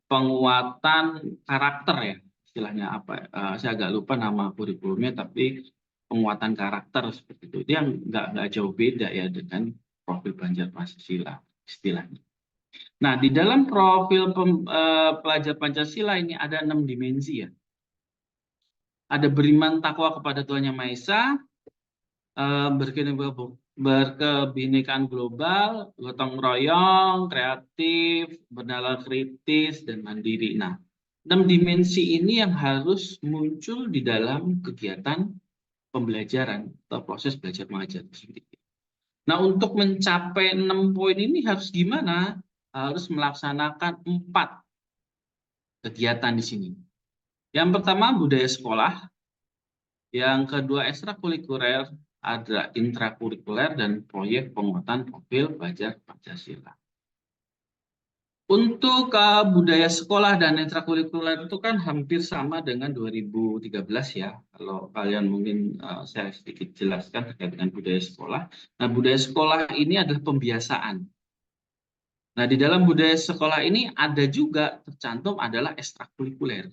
penguatan karakter ya, istilahnya apa? Saya agak lupa nama kurikulumnya, tapi penguatan karakter seperti itu. Itu yang nggak jauh beda ya dengan profil pelajar Pancasila istilahnya. Nah, di dalam profil pelajar Pancasila ini ada 6 dimensi ya. Ada beriman takwa kepada Tuhan Yang Maha Esa, berkebinekaan global, gotong royong, kreatif, bernalar kritis, dan mandiri. Nah, 6 dimensi ini yang harus muncul di dalam kegiatan pembelajaran atau proses belajar mengajar sendiri. Nah, untuk mencapai 6 poin ini harus gimana? Harus melaksanakan 4 kegiatan di sini. Yang pertama budaya sekolah, yang kedua ekstrakurikuler, ada intrakurikuler dan proyek penguatan profil pelajar Pancasila. Untuk budaya sekolah dan ekstrakurikuler itu kan hampir sama dengan 2013 ya. Kalau kalian mungkin saya sedikit jelaskan terkait dengan budaya sekolah. Nah, budaya sekolah ini adalah pembiasaan. Nah, di dalam budaya sekolah ini ada juga tercantum adalah ekstrakurikuler.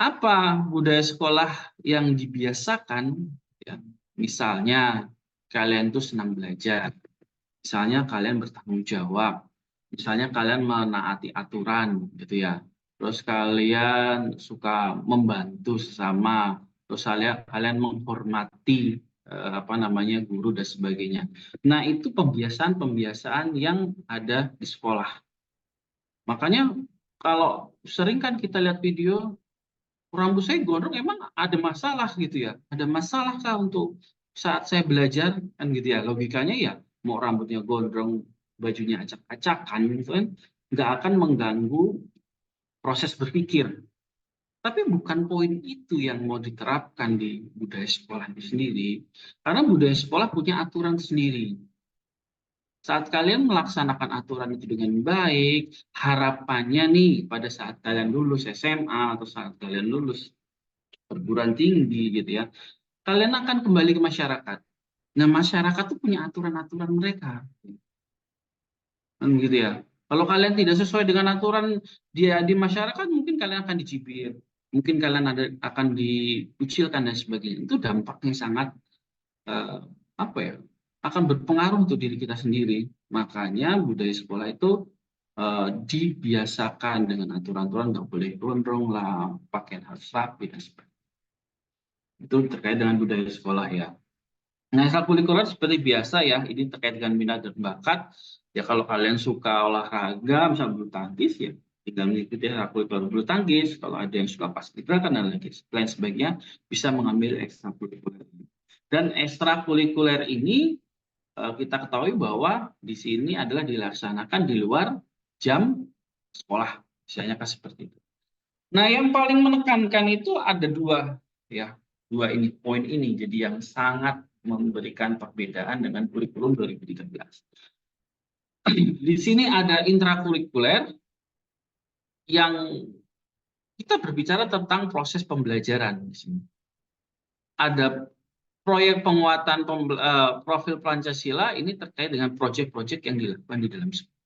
Apa budaya sekolah yang dibiasakan? Ya, misalnya kalian tuh senang belajar, misalnya kalian bertanggung jawab, misalnya kalian menaati aturan, gitu ya. Terus kalian suka membantu sesama, terus kalian menghormati guru dan sebagainya. Nah, itu pembiasaan yang ada di sekolah. Makanya kalau sering kan kita lihat video rambut saya gondrong, emang ada masalah gitu ya? Ada masalah kah untuk saat saya belajar kan gitu ya? Logikanya ya mau rambutnya gondrong, bajunya acak-acakan gitu kan, nggak akan mengganggu proses berpikir. Tapi bukan poin itu yang mau diterapkan di budaya sekolah itu sendiri, karena budaya sekolah punya aturan sendiri. Saat kalian melaksanakan aturan itu dengan baik, harapannya nih pada saat kalian lulus SMA atau saat kalian lulus perguruan tinggi gitu ya, kalian akan kembali ke masyarakat. Nah, masyarakat tuh punya aturan-aturan mereka, kan gitu ya. Kalau kalian tidak sesuai dengan aturan dia di masyarakat, mungkin kalian akan dicibir, mungkin kalian akan dikucilkan dan sebagainya. Itu dampaknya sangat akan berpengaruh untuk diri kita sendiri. Makanya budaya sekolah itu dibiasakan dengan aturan-aturan, nggak boleh gondrong lah, pakaian harus rapi dan sebagainya. Itu terkait dengan budaya sekolah ya. Nah, ekstrakurikuler seperti biasa ya, ini terkait dengan minat dan bakat. Ya kalau kalian suka olahraga, misalnya bulu tangkis ya, tinggal mengikuti ekstrakurikuler bulu tangkis. Kalau ada yang suka paskibraka dan lain sebagainya, bisa mengambil ekstrakurikuler. Dan ekstrakurikuler ini kita ketahui bahwa di sini adalah dilaksanakan di luar jam sekolah, misalnya kan seperti itu. Nah, yang paling menekankan itu ada dua poin ini, jadi yang sangat memberikan perbedaan dengan kurikulum 2013. Di sini ada intrakurikuler yang kita berbicara tentang proses pembelajaran di sini. Ada proyek penguatan profil Pancasila ini terkait dengan proyek-proyek yang dilakukan di dalam sekolah.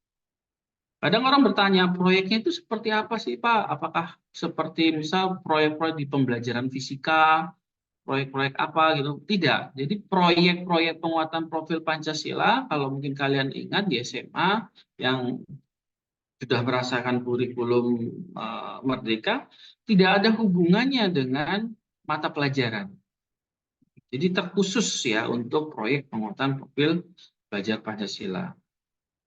Kadang orang bertanya, proyeknya itu seperti apa sih Pak? Apakah seperti misal proyek-proyek di pembelajaran fisika, proyek-proyek apa gitu. Tidak. Jadi proyek-proyek penguatan profil Pancasila, kalau mungkin kalian ingat di SMA yang sudah merasakan kurikulum Merdeka, tidak ada hubungannya dengan mata pelajaran. Jadi terkhusus ya untuk proyek penguatan profil belajar Pancasila.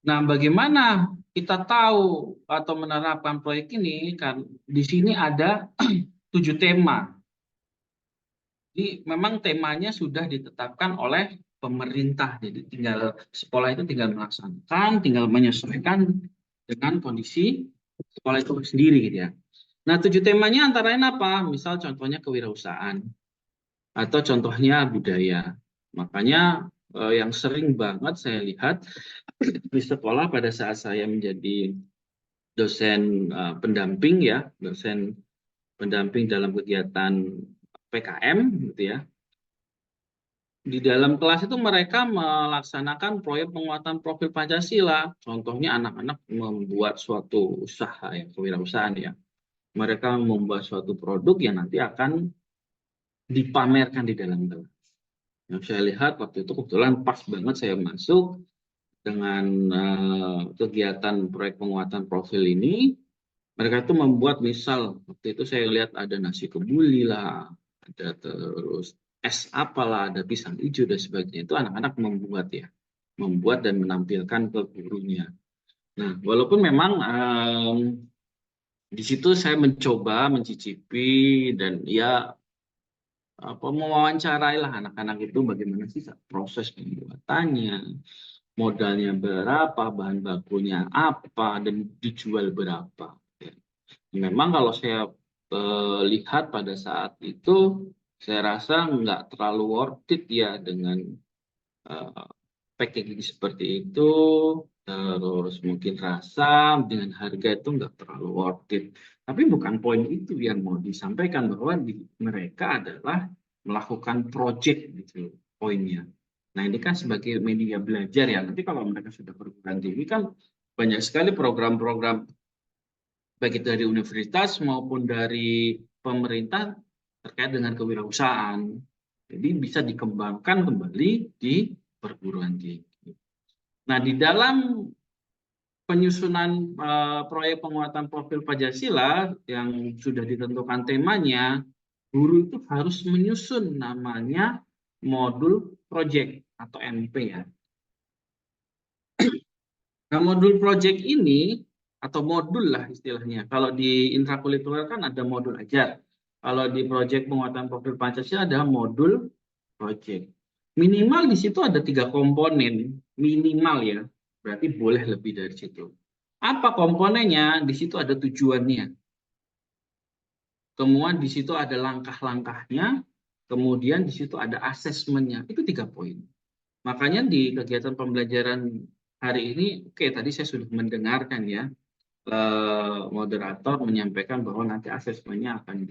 Nah, bagaimana kita tahu atau menerapkan proyek ini? Kan di sini ada 7 tema. Jadi memang temanya sudah ditetapkan oleh pemerintah. Jadi tinggal sekolah itu tinggal melaksanakan, tinggal menyesuaikan dengan kondisi sekolah itu sendiri gitu ya. Nah, 7 temanya antara lain apa? Misal contohnya kewirausahaan atau contohnya budaya. Makanya yang sering banget saya lihat di sekolah pada saat saya menjadi dosen pendamping ya, dosen pendamping dalam kegiatan PKM gitu ya. Di dalam kelas itu mereka melaksanakan proyek penguatan profil Pancasila. Contohnya anak-anak membuat suatu usaha ya, kewirausahaan ya. Mereka membuat suatu produk yang nanti akan dipamerkan di dalam kelas. Yang saya lihat waktu itu kebetulan pas banget saya masuk dengan kegiatan proyek penguatan profil ini. Mereka itu membuat misal waktu itu saya lihat ada nasi kebuli lah, ada terus es apalah, ada pisang hijau dan sebagainya. Itu anak-anak membuat ya, membuat dan menampilkan ke gurunya. Nah, walaupun memang di situ saya mencoba mencicipi dan ya mewawancarai lah anak-anak itu bagaimana sih proses pembuatannya, modalnya berapa, bahan bakunya apa, dan dijual berapa. Memang kalau saya lihat pada saat itu, saya rasa nggak terlalu worth it ya dengan packaging seperti itu, terus mungkin rasa dengan harga itu nggak terlalu worth it. Tapi bukan poin itu yang mau disampaikan, bahwa mereka adalah melakukan project gitu poinnya. Nah, ini kan sebagai media belajar ya. Nanti kalau mereka sudah perguruan tinggi kan banyak sekali program-program baik dari universitas maupun dari pemerintah terkait dengan kewirausahaan. Jadi bisa dikembangkan kembali di perguruan tinggi. Nah, di dalam penyusunan proyek penguatan profil Pancasila yang sudah ditentukan temanya, guru itu harus menyusun namanya modul project atau MP ya. Nah, modul project ini atau modul lah istilahnya. Kalau di intrakurikuler kan ada modul ajar. Kalau di project penguatan profil Pancasila ada modul project. Minimal di situ ada 3 komponen, minimal ya. Berarti boleh lebih dari situ. Apa komponennya? Di situ ada tujuannya. Kemudian di situ ada langkah-langkahnya. Kemudian di situ ada asesmennya. Itu 3 poin. Makanya di kegiatan pembelajaran hari ini, oke, tadi saya sudah mendengarkan ya, moderator menyampaikan bahwa nanti asesmennya akan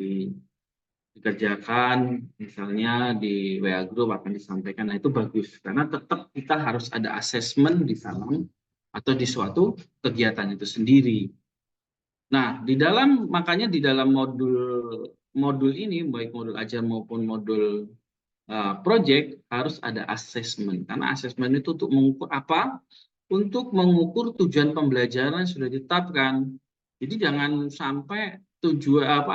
dikerjakan, misalnya di WA Group akan disampaikan. Nah, itu bagus, karena tetap kita harus ada asesmen di dalam atau di suatu kegiatan itu sendiri. Nah, makanya di dalam modul ini, baik modul ajar maupun modul project, harus ada asesmen. Karena asesmen itu untuk mengukur apa? Untuk mengukur tujuan pembelajaran yang sudah ditetapkan. Jadi jangan sampai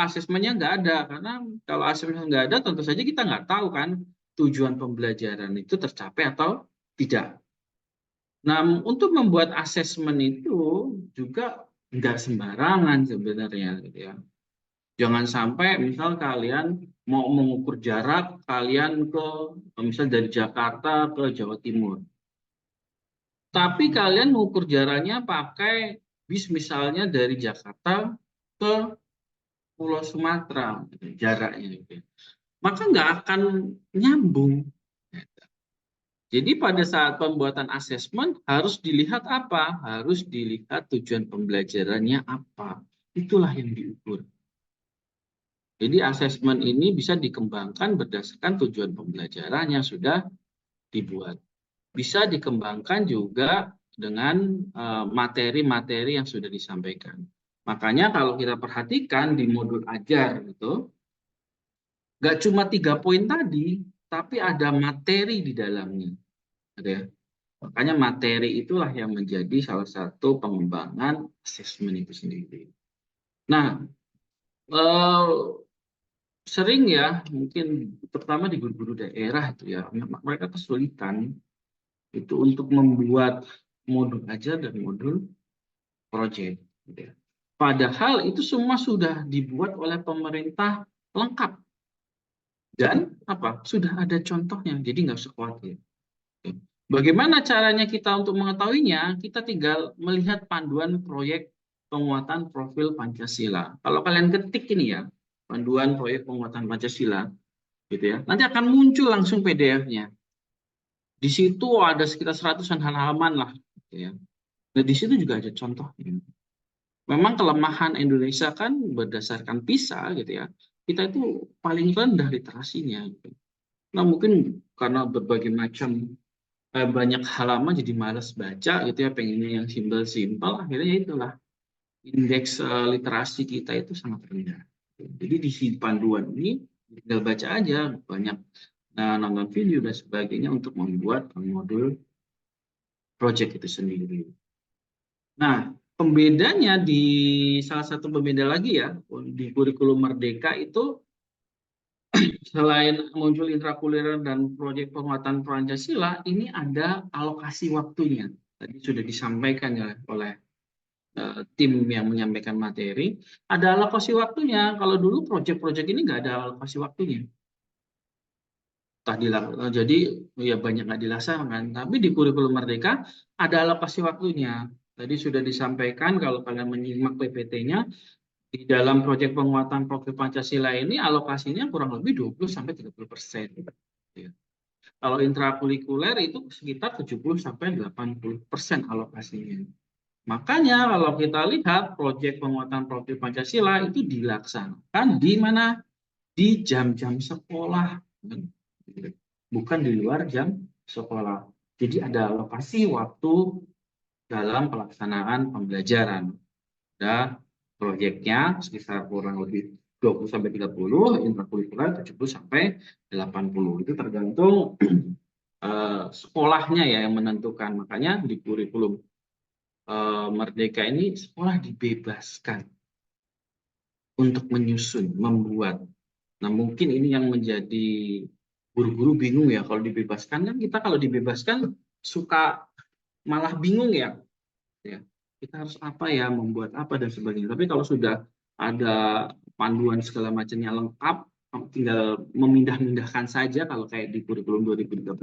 asesmennya nggak ada, karena kalau asesmen nggak ada, tentu saja kita nggak tahu kan tujuan pembelajaran itu tercapai atau tidak. Nah, untuk membuat asesmen itu juga nggak sembarangan sebenarnya, gitu ya. Jangan sampai misal kalian mau mengukur jarak kalian misal dari Jakarta ke Jawa Timur. Tapi kalian mengukur jaraknya pakai bis misalnya dari Jakarta ke Pulau Sumatera, jaraknya. Maka nggak akan nyambung. Jadi pada saat pembuatan asesmen harus dilihat apa? Harus dilihat tujuan pembelajarannya apa. Itulah yang diukur. Jadi asesmen ini bisa dikembangkan berdasarkan tujuan pembelajaran yang sudah dibuat. Bisa dikembangkan juga dengan materi-materi yang sudah disampaikan. Makanya kalau kita perhatikan di modul ajar itu, Nggak cuma 3 poin tadi, tapi ada materi di dalamnya. Gitu ya. Makanya materi itulah yang menjadi salah satu pengembangan asesmen itu sendiri. Nah, sering ya, mungkin terutama di guru-guru daerah itu ya, mereka kesulitan itu untuk membuat modul ajar dan modul proyek. Gitu ya. Padahal itu semua sudah dibuat oleh pemerintah lengkap dan sudah ada contohnya, jadi nggak usah khawatir. Bagaimana caranya kita untuk mengetahuinya? Kita tinggal melihat panduan proyek penguatan profil Pancasila. Kalau kalian ketik ini ya, panduan proyek penguatan Pancasila, gitu ya, nanti akan muncul langsung PDF-nya. Di situ ada sekitar 100-an halaman lah, gitu ya. Nah, di situ juga ada contohnya. Memang kelemahan Indonesia kan berdasarkan PISA, gitu ya, kita itu paling rendah literasinya. Gitu. Nah, mungkin karena berbagai macam banyak halaman jadi malas baca gitu ya, pengennya yang simpel-simpel, akhirnya itulah indeks literasi kita itu sangat rendah. Jadi di si panduan ini tinggal baca aja, banyak nonton video dan sebagainya untuk membuat modul project itu sendiri. Nah, pembedanya salah satu pembeda lagi ya di kurikulum Merdeka itu selain muncul intrakurikuler dan proyek penguatan Pancasila, ini ada alokasi waktunya. Tadi sudah disampaikan ya oleh tim yang menyampaikan materi. Ada alokasi waktunya. Kalau dulu proyek-proyek ini nggak ada alokasi waktunya. Jadi ya banyak nggak dilaksanakan. Tapi di kurikulum Merdeka ada alokasi waktunya. Tadi sudah disampaikan kalau kalian menyimak PPT-nya, di dalam proyek penguatan profil Pancasila ini alokasinya kurang lebih 20-30%. Ya. Kalau intrakurikuler itu sekitar 70-80% alokasinya. Makanya kalau kita lihat proyek penguatan profil Pancasila itu dilaksanakan di mana? Di jam-jam sekolah. Bukan di luar jam sekolah. Jadi ada alokasi waktu dalam pelaksanaan pembelajaran. Ada proyeknya sekitar kurang lebih 20-30, intrakurikuler 70-80. Itu tergantung sekolahnya ya yang menentukan. Makanya di kurikulum Merdeka ini sekolah dibebaskan untuk menyusun, membuat. Nah, mungkin ini yang menjadi guru-guru bingung ya, kalau dibebaskan kan kita kalau dibebaskan suka malah bingung ya. Kita harus apa ya, membuat apa dan sebagainya. Tapi kalau sudah ada panduan segala macamnya lengkap, tinggal memindah-mindahkan saja. Kalau kayak di kurikulum 2013,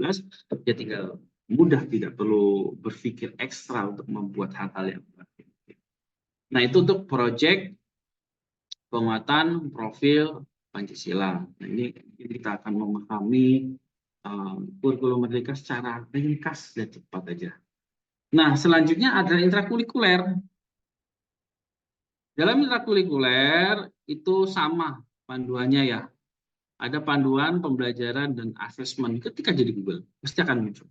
ya tinggal mudah, tidak perlu berpikir ekstra untuk membuat hal-hal yang berat. Nah, itu untuk proyek penguatan profil Pancasila. Nah, ini kita akan memahami kurikulum Merdeka secara ringkas dan cepat aja. Nah, selanjutnya ada intrakurikuler. Dalam intrakurikuler itu sama panduannya ya. Ada panduan pembelajaran dan asesmen. Ketika jadi Google, pasti akan muncul.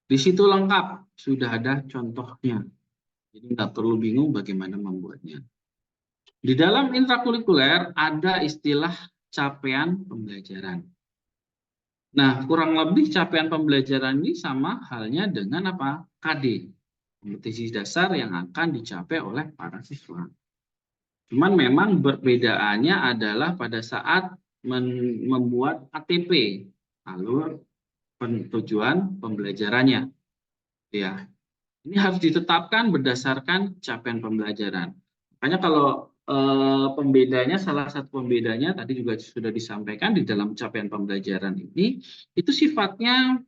Di situ lengkap, sudah ada contohnya. Jadi nggak perlu bingung bagaimana membuatnya. Di dalam intrakurikuler ada istilah capaian pembelajaran. Nah, kurang lebih capaian pembelajaran ini sama halnya dengan apa? KD, kompetisi dasar yang akan dicapai oleh para siswa. Cuman memang perbedaannya adalah pada saat membuat ATP, alur tujuan pembelajarannya. Ya, ini harus ditetapkan berdasarkan capaian pembelajaran. Makanya kalau pembedanya, salah satu pembedanya tadi juga sudah disampaikan di dalam capaian pembelajaran ini, itu sifatnya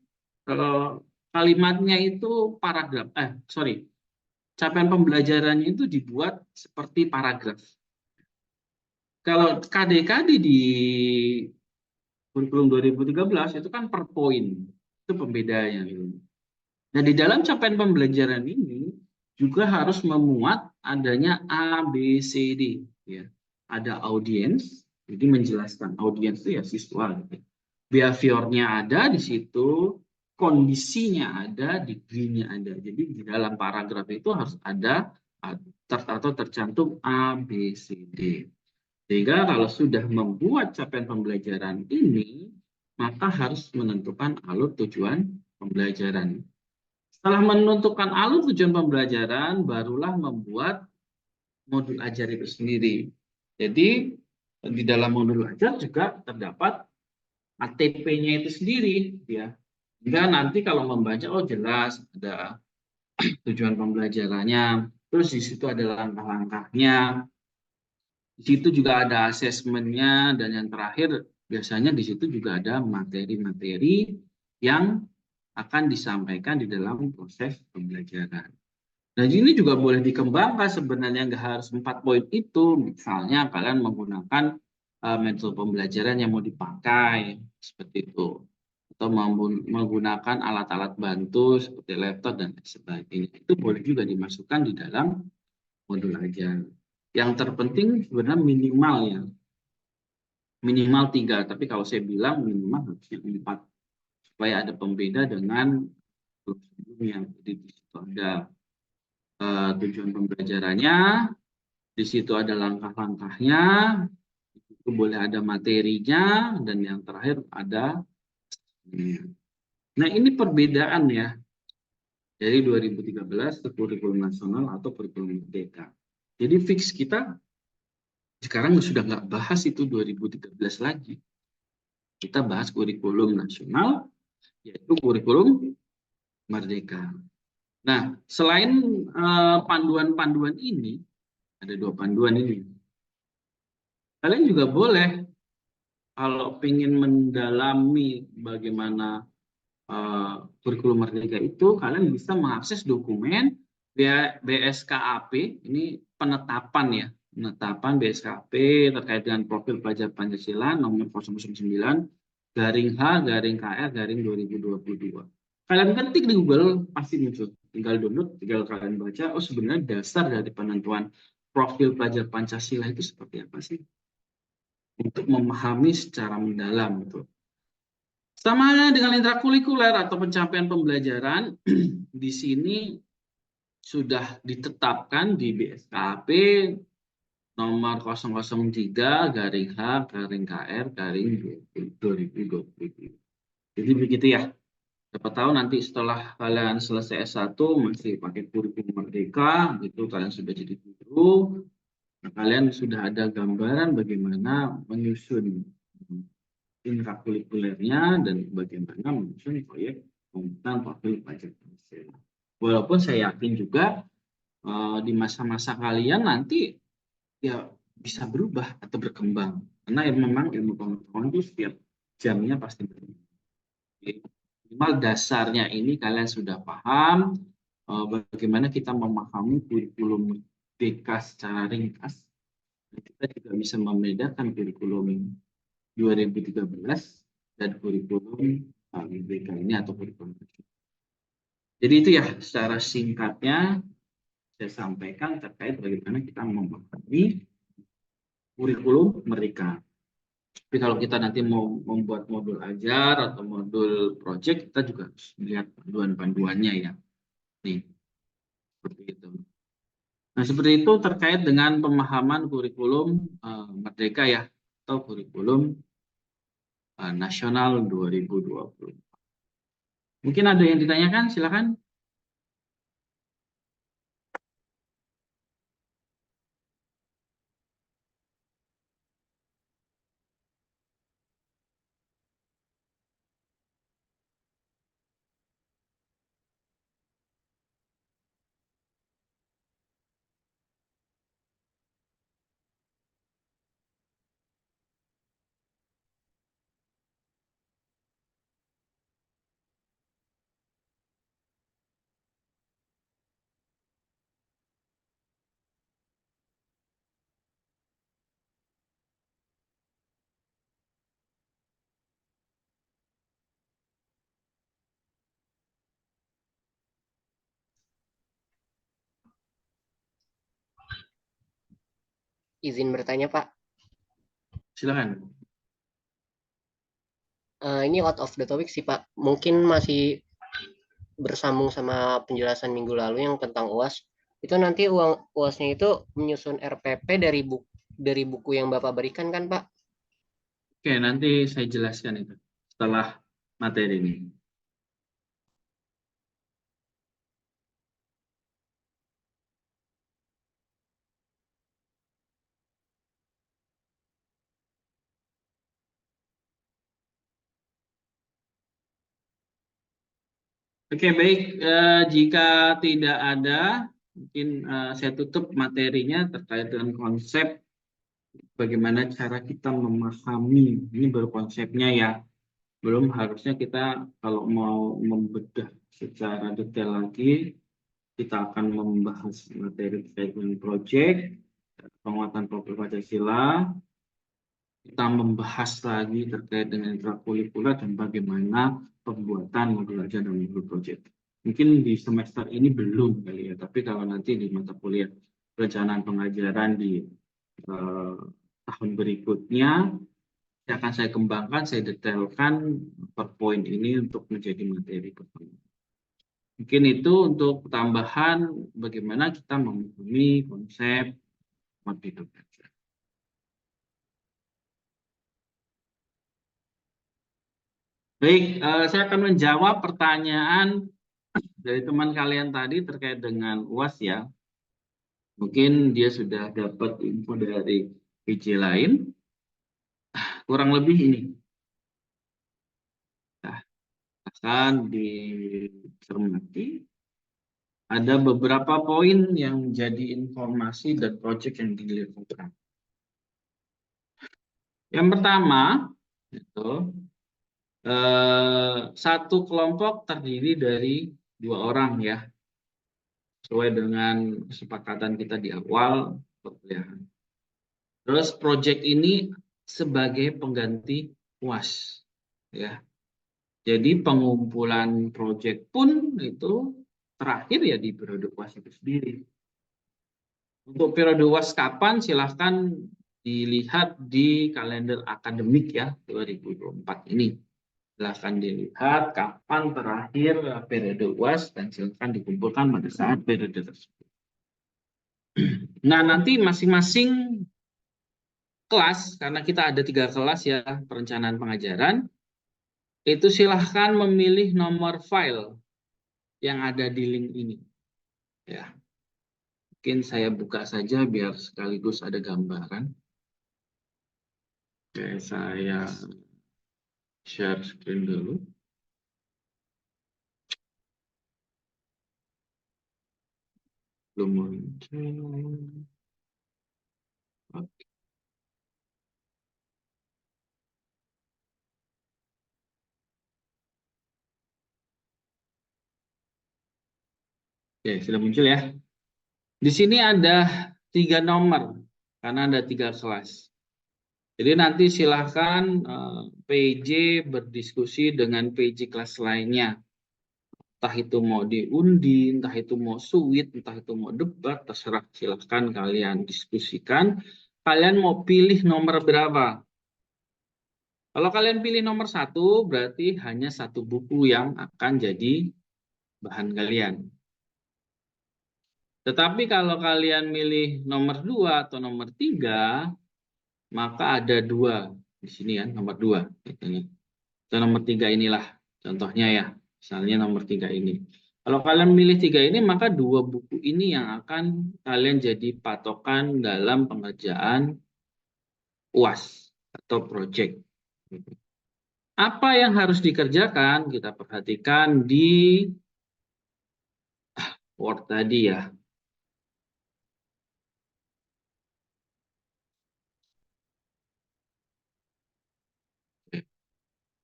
kalimatnya itu paragraf, capaian pembelajarannya itu dibuat seperti paragraf. Kalau KD-KD di kurikulum 2013 itu kan per poin, itu pembedanya. Nah, di dalam capaian pembelajaran ini juga harus memuat adanya A, B, C, D. Ya. Ada audiens, jadi menjelaskan audiens itu ya siswa. Gitu. Behaviornya ada di situ, kondisinya ada, degree-nya ada. Jadi di dalam paragraf itu harus ada atau tercantum A, B, C, D. Sehingga kalau sudah membuat capaian pembelajaran ini, maka harus menentukan alur tujuan pembelajaran. Setelah menentukan alur tujuan pembelajaran, barulah membuat modul ajar itu sendiri. Jadi di dalam modul ajar juga terdapat ATP-nya itu sendiri, ya. Hingga nanti kalau membaca, oh jelas ada tujuan pembelajarannya, terus di situ ada langkah-langkahnya, di situ juga ada asesmennya, dan yang terakhir biasanya di situ juga ada materi-materi yang akan disampaikan di dalam proses pembelajaran. Dan ini juga boleh dikembangkan sebenarnya, nggak harus 4 poin itu. Misalnya kalian menggunakan metode pembelajaran yang mau dipakai seperti itu, atau menggunakan alat-alat bantu seperti laptop dan sebagainya. Itu boleh juga dimasukkan di dalam modul ajar. Yang terpenting sebenarnya minimal ya, minimal 3. Tapi kalau saya bilang minimal harusnya 4 supaya ada pembeda dengan sebelumnya. Jadi di situ ada tujuan pembelajarannya, di situ ada langkah-langkahnya, itu boleh ada materinya, dan yang terakhir ada. Nah, ini perbedaan ya dari 2013 ke kurikulum nasional atau kurikulum merdeka. Jadi fix kita sekarang sudah nggak bahas itu 2013 lagi. Kita bahas kurikulum nasional, yaitu kurikulum merdeka. Nah, selain panduan-panduan ini, ada 2 panduan ini. Kalian juga boleh, kalau ingin mendalami bagaimana kurikulum merdeka itu, kalian bisa mengakses dokumen BSKAP, ini penetapan ya, penetapan BSKAP terkait dengan profil pelajar Pancasila nomor 009-H-KR-2022. Kalian ketik di Google pasti muncul, tinggal download, tinggal kalian baca, oh sebenarnya dasar dari penentuan profil pelajar Pancasila itu seperti apa sih, untuk memahami secara mendalam itu. Sama dengan intrakurikuler atau pencapaian pembelajaran, di sini sudah ditetapkan di BSKAP nomor 003-H-KR-2020. Jadi begitu ya. Siapa tahu nanti setelah kalian selesai S1 masih pakai kurikulum merdeka, gitu kalian sudah jadi guru, nah, kalian sudah ada gambaran bagaimana menyusun intrakurikulernya dan bagaimana menyusun proyek pembentukan profil pelajar Pancasila. Walaupun saya yakin juga di masa-masa kalian nanti ya bisa berubah atau berkembang, karena memang ilmu pengetahuan itu setiap jamnya pasti berubah. Minimal dasarnya ini kalian sudah paham bagaimana kita memahami kurikulum merdeka secara ringkas. Kita juga bisa membedakan kurikulum 2013 dan kurikulum merdeka ini atau kurikulum. Jadi itu ya secara singkatnya saya sampaikan terkait bagaimana kita memahami kurikulum merdeka. Tapi kalau kita nanti mau membuat modul ajar atau modul project, kita juga harus melihat panduan-panduannya ya. Nih, seperti itu. Nah, seperti itu terkait dengan pemahaman kurikulum merdeka ya, atau kurikulum nasional 2020. Mungkin ada yang ditanyakan, silakan. Izin bertanya, Pak. Silakan. Ini out of the topic sih, Pak. Mungkin masih bersambung sama penjelasan minggu lalu yang tentang UAS. Itu nanti UASnya itu menyusun RPP dari buku yang Bapak berikan kan, Pak? Oke, nanti saya jelaskan itu setelah materi ini. Oke, baik. Jika tidak ada, mungkin saya tutup materinya terkait dengan konsep bagaimana cara kita memahami. Ini baru konsepnya ya. Belum harusnya kita kalau mau membedah secara detail lagi, kita akan membahas materi terkait dengan proyek, penguatan profil Pancasila, kita membahas lagi terkait dengan intrakurikuler dan bagaimana pembuatan modul ajar dan modul proyek. Mungkin di semester ini belum kali ya, tapi kalau nanti di mata kuliah perencanaan pengajaran di tahun berikutnya, akan saya kembangkan, saya detailkan per poin ini untuk menjadi materi pertama. Mungkin itu untuk tambahan bagaimana kita memahami konsep Merdeka Belajar. Baik, saya akan menjawab pertanyaan dari teman kalian tadi terkait dengan UAS ya. Mungkin dia sudah dapat info dari PJ lain. Kurang lebih ini. Nah, akan dicermati. Ada beberapa poin yang menjadi informasi dan proyek yang dilakukan. Yang pertama, itu satu kelompok terdiri dari 2 orang ya, sesuai dengan kesepakatan kita di awal perkuliahan. Terus proyek ini sebagai pengganti UAS ya. Jadi pengumpulan proyek pun itu terakhir ya di periode UAS itu sendiri. Untuk periode UAS kapan silahkan dilihat di kalender akademik ya 2024 ini. Silahkan dilihat kapan terakhir periode UAS dan silahkan dikumpulkan pada saat periode tersebut. Nah, nanti masing-masing kelas, karena kita ada 3 kelas ya perencanaan pengajaran, itu silahkan memilih nomor file yang ada di link ini. Ya. Mungkin saya buka saja biar sekaligus ada gambaran. Oke, saya share screen dulu. Belum muncul. Oke. Oke, sudah muncul ya. Di sini ada 3 nomor, karena ada 3 kelas. Jadi nanti silahkan PJ berdiskusi dengan PJ kelas lainnya. Entah itu mau diundi, entah itu mau suite, entah itu mau debat, terserah, silahkan kalian diskusikan. Kalian mau pilih nomor berapa? Kalau kalian pilih nomor 1, berarti hanya 1 buku yang akan jadi bahan kalian. Tetapi kalau kalian milih nomor 2 atau nomor 3, maka ada 2 di sini ya, nomor 2. Atau nomor 3 inilah contohnya ya. Misalnya nomor 3 ini. Kalau kalian milih 3 ini, maka 2 buku ini yang akan kalian jadi patokan dalam pengerjaan UAS atau project. Apa yang harus dikerjakan? Kita perhatikan di Word tadi ya.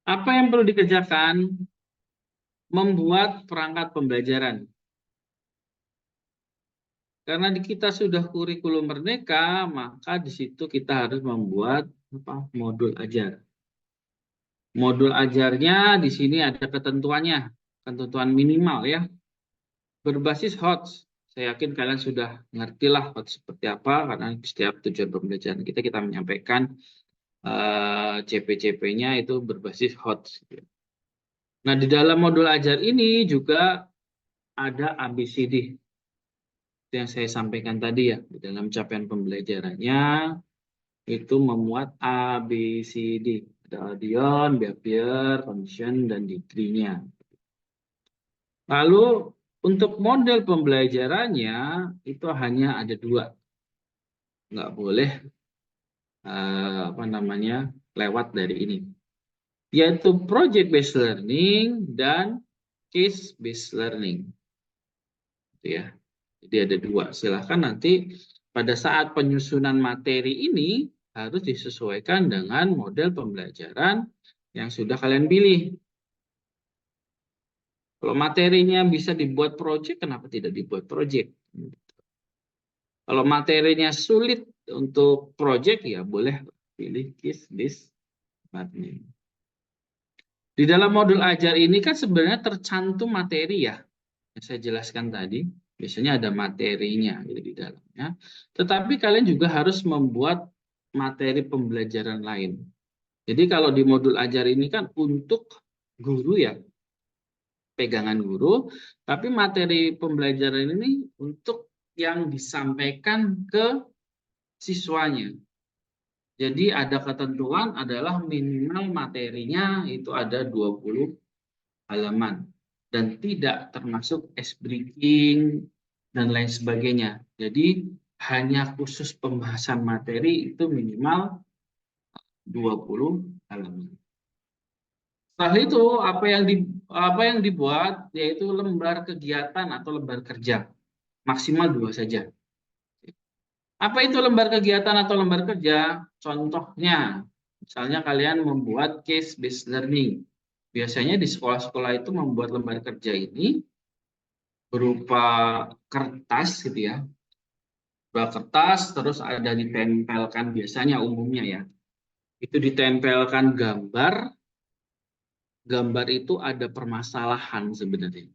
Apa yang perlu dikerjakan? Membuat perangkat pembelajaran. Karena kita sudah kurikulum merdeka, maka di situ kita harus membuat modul ajar. Modul ajarnya di sini ada ketentuannya, ketentuan minimal ya. Berbasis HOTS. Saya yakin kalian sudah ngerti lah HOTS seperti apa, karena setiap tujuan pembelajaran kita menyampaikan CP-CP-nya itu berbasis HOTS. Nah, di dalam modul ajar ini juga ada ABCD. Itu yang saya sampaikan tadi ya, di dalam capaian pembelajarannya itu memuat A, B, C, D. Ada audion, behavior, condition, dan degree-nya. Lalu untuk model pembelajarannya itu hanya ada 2. Nggak boleh lewat dari ini. Yaitu project based learning dan case based learning. Gitu ya. Jadi ada 2. Silahkan nanti pada saat penyusunan materi ini harus disesuaikan dengan model pembelajaran yang sudah kalian pilih. Kalau materinya bisa dibuat project, kenapa tidak dibuat project? Kalau materinya sulit untuk project, ya boleh pilih case based learning. Di dalam modul ajar ini kan sebenarnya tercantum materi ya, yang saya jelaskan tadi. Biasanya ada materinya gitu di dalamnya. Tetapi kalian juga harus membuat materi pembelajaran lain. Jadi kalau di modul ajar ini kan untuk guru ya, pegangan guru, tapi materi pembelajaran ini untuk yang disampaikan ke siswanya. Jadi ada ketentuan adalah minimal materinya itu ada 20 halaman dan tidak termasuk ice breaking dan lain sebagainya. Jadi hanya khusus pembahasan materi itu minimal 20 halaman. Setelah itu apa yang dibuat yaitu lembar kegiatan atau lembar kerja, maksimal 2 saja. Apa itu lembar kegiatan atau lembar kerja? Contohnya, misalnya kalian membuat case based learning. Biasanya di sekolah-sekolah itu membuat lembar kerja ini berupa kertas gitu ya. Berupa kertas terus ada ditempelkan biasanya umumnya ya. Itu ditempelkan gambar. Gambar itu ada permasalahan sebenarnya.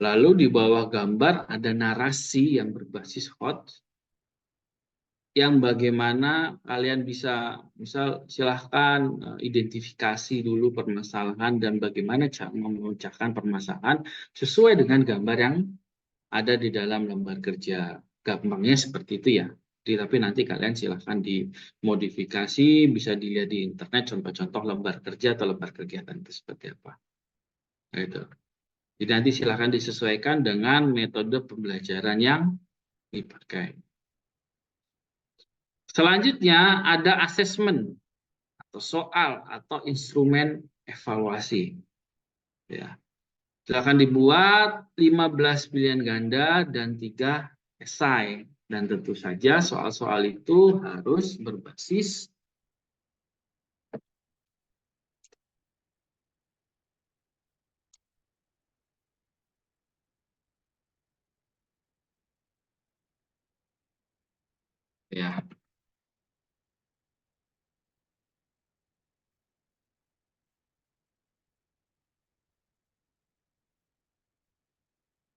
Lalu di bawah gambar ada narasi yang berbasis hot, yang bagaimana kalian bisa, misal silahkan identifikasi dulu permasalahan dan bagaimana cara memecahkan permasalahan sesuai dengan gambar yang ada di dalam lembar kerja. Gampangnya seperti itu ya. Tapi nanti kalian silahkan dimodifikasi, bisa dilihat di internet contoh-contoh lembar kerja atau lembar kegiatan itu seperti apa. Nah, itu. Jadi nanti silahkan disesuaikan dengan metode pembelajaran yang dipakai. Selanjutnya ada asesmen atau soal atau instrumen evaluasi. Ya. Silakan dibuat 15 pilihan ganda dan 3 esai. Dan tentu saja soal-soal itu harus berbasis ya.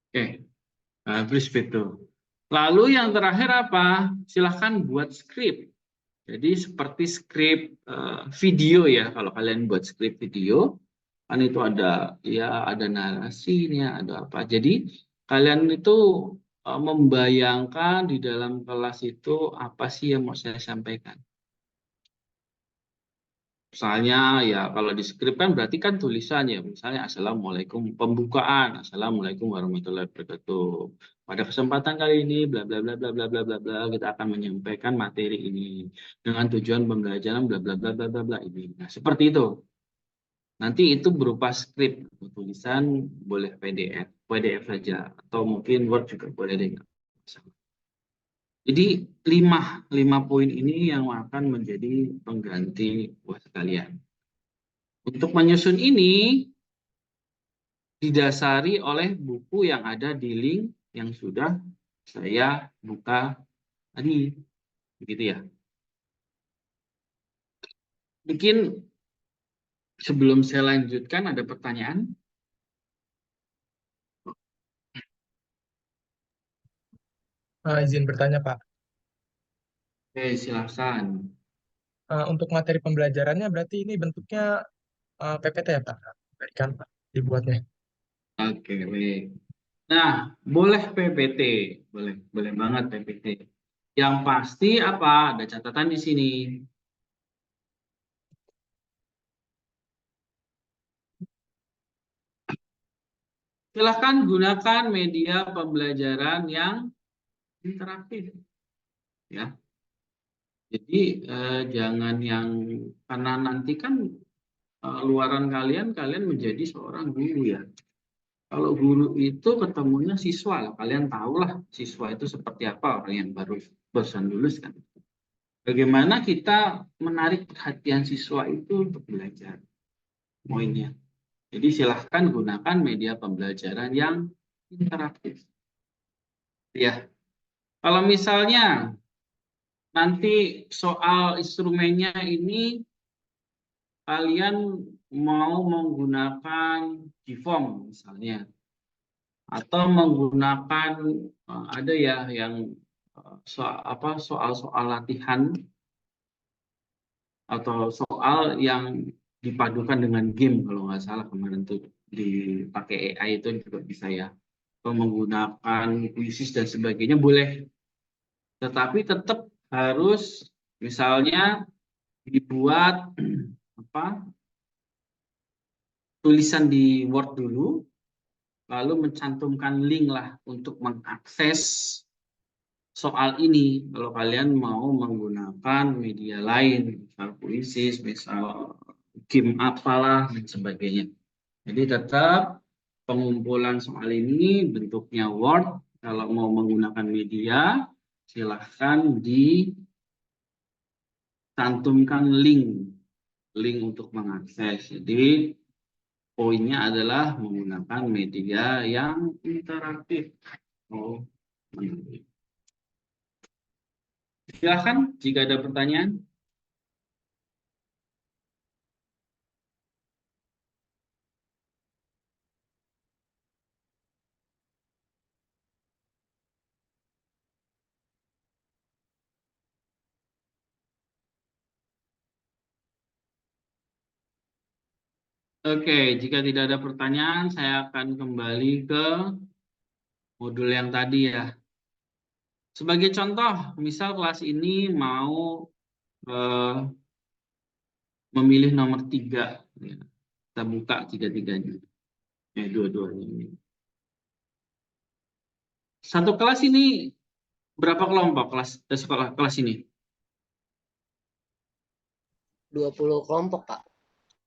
Oke, habis itu. Lalu yang terakhir apa? Silahkan buat skrip. Jadi seperti skrip video ya, kalau kalian buat skrip video, kan itu ada ya ada narasinya, ada apa. Jadi kalian itu membayangkan di dalam kelas itu apa sih yang mau saya sampaikan. Misalnya ya kalau di skrip kan berarti kan tulisannya, misalnya Assalamualaikum pembukaan, Assalamualaikum warahmatullahi wabarakatuh. Pada kesempatan kali ini bla bla bla bla bla bla bla bla kita akan menyampaikan materi ini dengan tujuan pembelajaran bla bla bla bla bla bla ini. Nah, seperti itu. Nanti itu berupa skrip, tulisan boleh PDF saja atau mungkin Word juga boleh deh. Jadi 5 poin ini yang akan menjadi pengganti buat kalian. Untuk menyusun ini didasari oleh buku yang ada di link yang sudah saya buka tadi. Begitu ya. Mungkin sebelum saya lanjutkan ada pertanyaan? Izin bertanya, Pak. Oke, silakan. Untuk materi pembelajarannya berarti ini bentuknya PPT ya, Pak? Berikan, Pak, dibuatnya. Oke, baik. Nah, boleh PPT, boleh banget PPT. Yang pasti apa? Ada catatan di sini. Silahkan gunakan media pembelajaran yang interaktif. Ya. Jadi jangan yang, karena nanti kan luaran kalian menjadi seorang guru ya. Kalau guru itu ketemunya siswa, kalian tahulah siswa itu seperti apa, orang yang barusan lulus kan. Bagaimana kita menarik perhatian siswa itu untuk belajar, poinnya. Jadi silahkan gunakan media pembelajaran yang interaktif. Ya, kalau misalnya nanti soal instrumennya ini kalian mau menggunakan GFOM misalnya, atau menggunakan ada ya yang soal-soal latihan atau soal yang dipadukan dengan game, kalau nggak salah kemarin tuh dipakai AI itu juga bisa ya, atau menggunakan kuisis dan sebagainya boleh, tetapi tetap harus misalnya dibuat tulisan di Word dulu, lalu mencantumkan link lah untuk mengakses soal ini. Kalau kalian mau menggunakan media lain, misal kuisis, misal game apalah dan sebagainya. Jadi tetap pengumpulan soal ini bentuknya Word. Kalau mau menggunakan media, silahkan dicantumkan link untuk mengakses. Jadi poinnya adalah menggunakan media yang interaktif. Oh, menarik. Silahkan jika ada pertanyaan. Oke, jika tidak ada pertanyaan, saya akan kembali ke modul yang tadi ya. Sebagai contoh, misal kelas ini mau memilih nomor 3. Ya. Kita buka 3-3-nya. Dua-duanya ini. Satu kelas ini berapa kelompok kelas ini? 20 kelompok, Pak.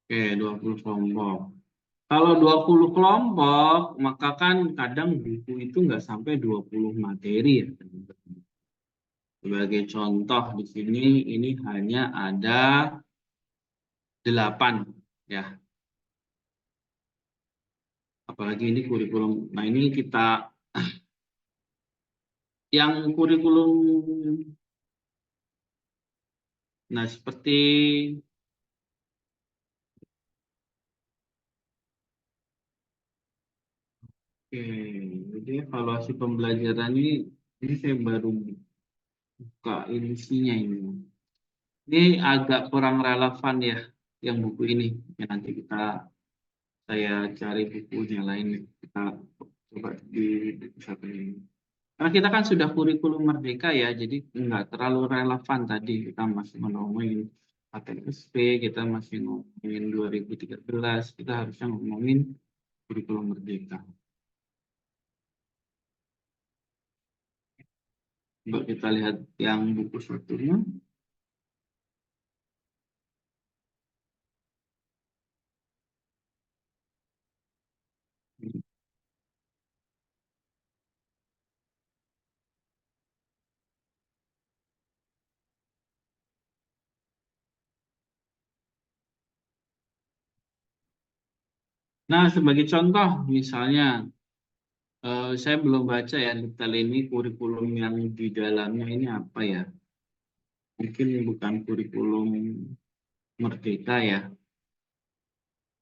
Oke, 20 kelompok. Kalau 20 kelompok, maka kan kadang buku itu nggak sampai 20 materi ya. Sebagai contoh di sini ini hanya ada 8 ya. Apalagi ini kurikulum. Nah, ini kita yang kurikulum, nah seperti jadi evaluasi pembelajaran ini saya baru buka isinya ini. Ini agak kurang relevan ya yang buku ini. Ya, nanti saya cari bukunya lain, kita coba di buku satu ini. Karena kita kan sudah kurikulum merdeka ya, jadi nggak terlalu relevan tadi. Kita masih ngomongin KTSP, kita masih ngomongin 2013, kita harusnya ngomongin kurikulum merdeka. Coba kita lihat yang buku satunya. Nah, sebagai contoh, misalnya, saya belum baca ya detail ini kurikulum yang di dalamnya ini apa ya. Mungkin bukan kurikulum merdeka ya.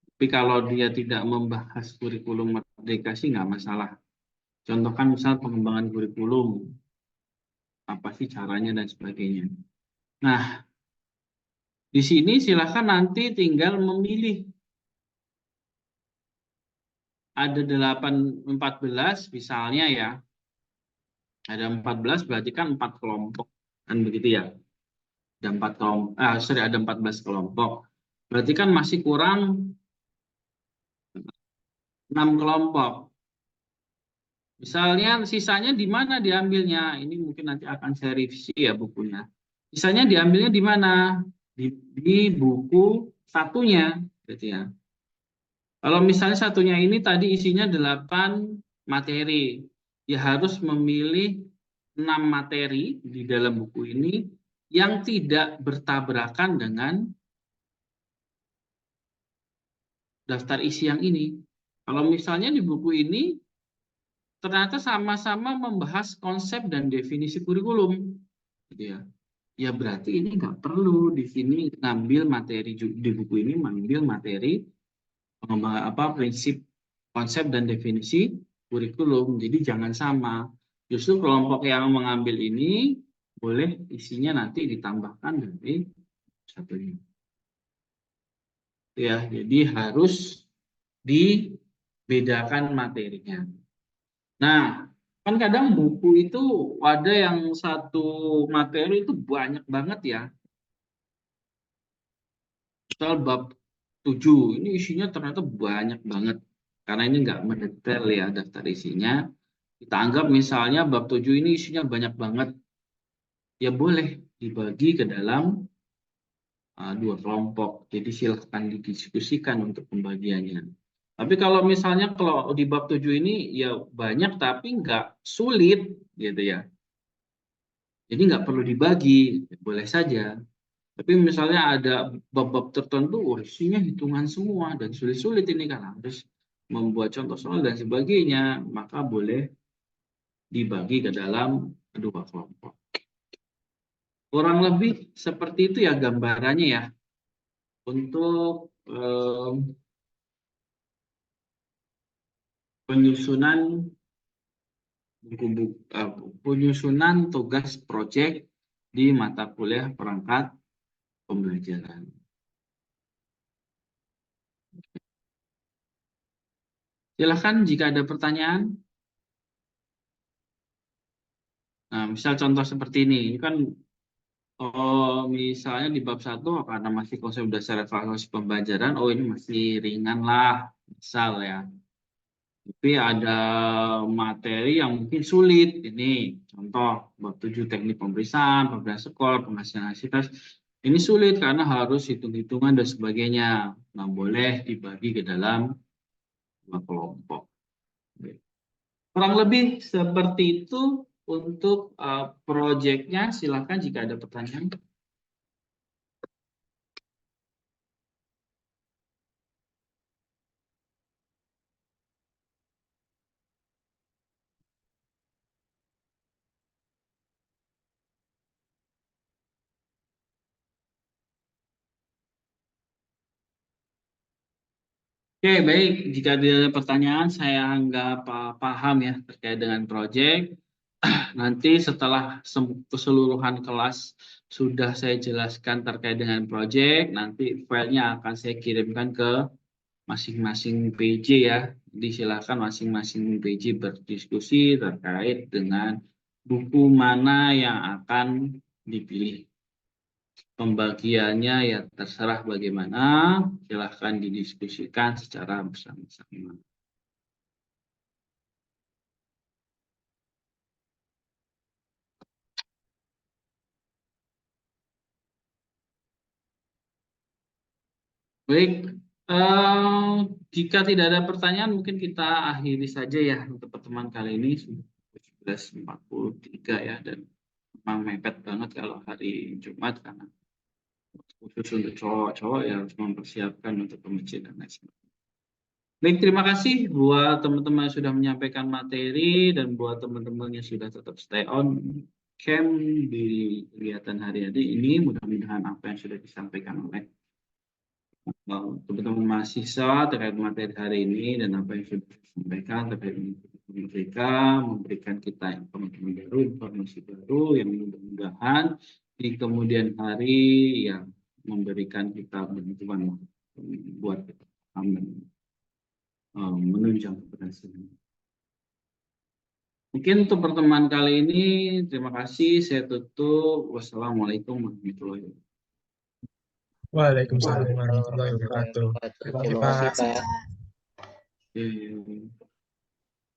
Tapi kalau dia tidak membahas kurikulum merdeka sih nggak masalah. Contohkan misal pengembangan kurikulum, apa sih caranya dan sebagainya. Nah, di sini silahkan nanti tinggal memilih. Ada 14 misalnya ya. Ada 14 berarti kan 4 kelompok. Kan begitu ya. Ada 14 kelompok. Berarti kan masih kurang 6 kelompok. Misalnya sisanya di mana diambilnya? Ini mungkin nanti akan saya revisi ya bukunya. Sisanya diambilnya di mana? Di buku satunya, gitu ya. Kalau misalnya satunya ini tadi isinya 8 materi, ya harus memilih 6 materi di dalam buku ini yang tidak bertabrakan dengan daftar isi yang ini. Kalau misalnya di buku ini ternyata sama-sama membahas konsep dan definisi kurikulum, gitu ya. Ya berarti ini nggak perlu di sini ngambil materi di buku ini mengambil materi prinsip konsep dan definisi kurikulum. Jadi jangan sama. Justru kelompok yang mengambil ini boleh isinya nanti ditambahkan dari satunya. Ya, jadi harus dibedakan materinya. Nah, kan kadang buku itu ada yang satu materi itu banyak banget ya. Misal bab 7, ini isinya ternyata banyak banget. Karena ini nggak mendetail ya daftar isinya. Kita anggap misalnya bab 7 ini isinya banyak banget. Ya boleh dibagi ke dalam 2 kelompok. Jadi silahkan didiskusikan untuk pembagiannya. Tapi kalau misalnya kalau di bab 7 ini ya banyak tapi nggak sulit gitu ya. Jadi nggak perlu dibagi, boleh saja. Tapi misalnya ada bab-bab tertentu, wah isinya hitungan semua dan sulit-sulit ini kan harus membuat contoh soal dan sebagainya, maka boleh dibagi ke dalam 2 kelompok. Kurang lebih seperti itu ya gambarannya ya untuk penyusunan penyusunan tugas proyek di mata kuliah perangkat pembelajaran. Silahkan jika ada pertanyaan. Nah, misal contoh seperti ini kan misalnya di bab 1 karena masih konsep dasar evaluasi pembelajaran, ini masih ringan lah, misal ya. Tapi ada materi yang mungkin sulit. Ini contoh bab 7 teknik pemeriksaan, pemberian skor, penghasilan hasil tes. Ini sulit karena harus hitung-hitungan dan sebagainya. Nah, boleh dibagi ke dalam 2 kelompok. Kurang lebih seperti itu untuk proyeknya. Silakan jika ada pertanyaan. Oke, baik. Jika ada pertanyaan, saya nggak paham ya terkait dengan proyek. Nanti setelah keseluruhan kelas sudah saya jelaskan terkait dengan proyek, nanti filenya akan saya kirimkan ke masing-masing PJ ya. Jadi silakan masing-masing PJ berdiskusi terkait dengan buku mana yang akan dipilih. Pembagiannya ya terserah bagaimana, silahkan didiskusikan secara bersama-sama. Baik, jika tidak ada pertanyaan mungkin kita akhiri saja ya untuk pertemuan kali ini. Sudah 11.43 ya, dan memang mepet banget kalau hari Jumat karena khusus untuk cowok-cowok ya harus mempersiapkan untuk pemicit dan lain sebagainya. Baik, terima kasih buat teman-teman yang sudah menyampaikan materi dan buat teman-teman yang sudah tetap stay on cam di kegiatan hari-hari ini. Mudah-mudahan apa yang sudah disampaikan oleh teman-teman mahasiswa terkait materi hari ini dan apa yang sudah disampaikan terkait mereka memberikan kita informasi baru, informasi baru yang mudah-mudahan di kemudian hari yang memberikan kita bantuan buat kita menunjang keberhasilan. Mungkin untuk pertemuan kali ini, terima kasih. Saya tutup. Wassalamualaikum warahmatullahi wabarakatuh. Waalaikumsalam warahmatullahi wabarakatuh. Wabarakatuh. Terima kasih, Terima kasih, Pak. Pak. Oke.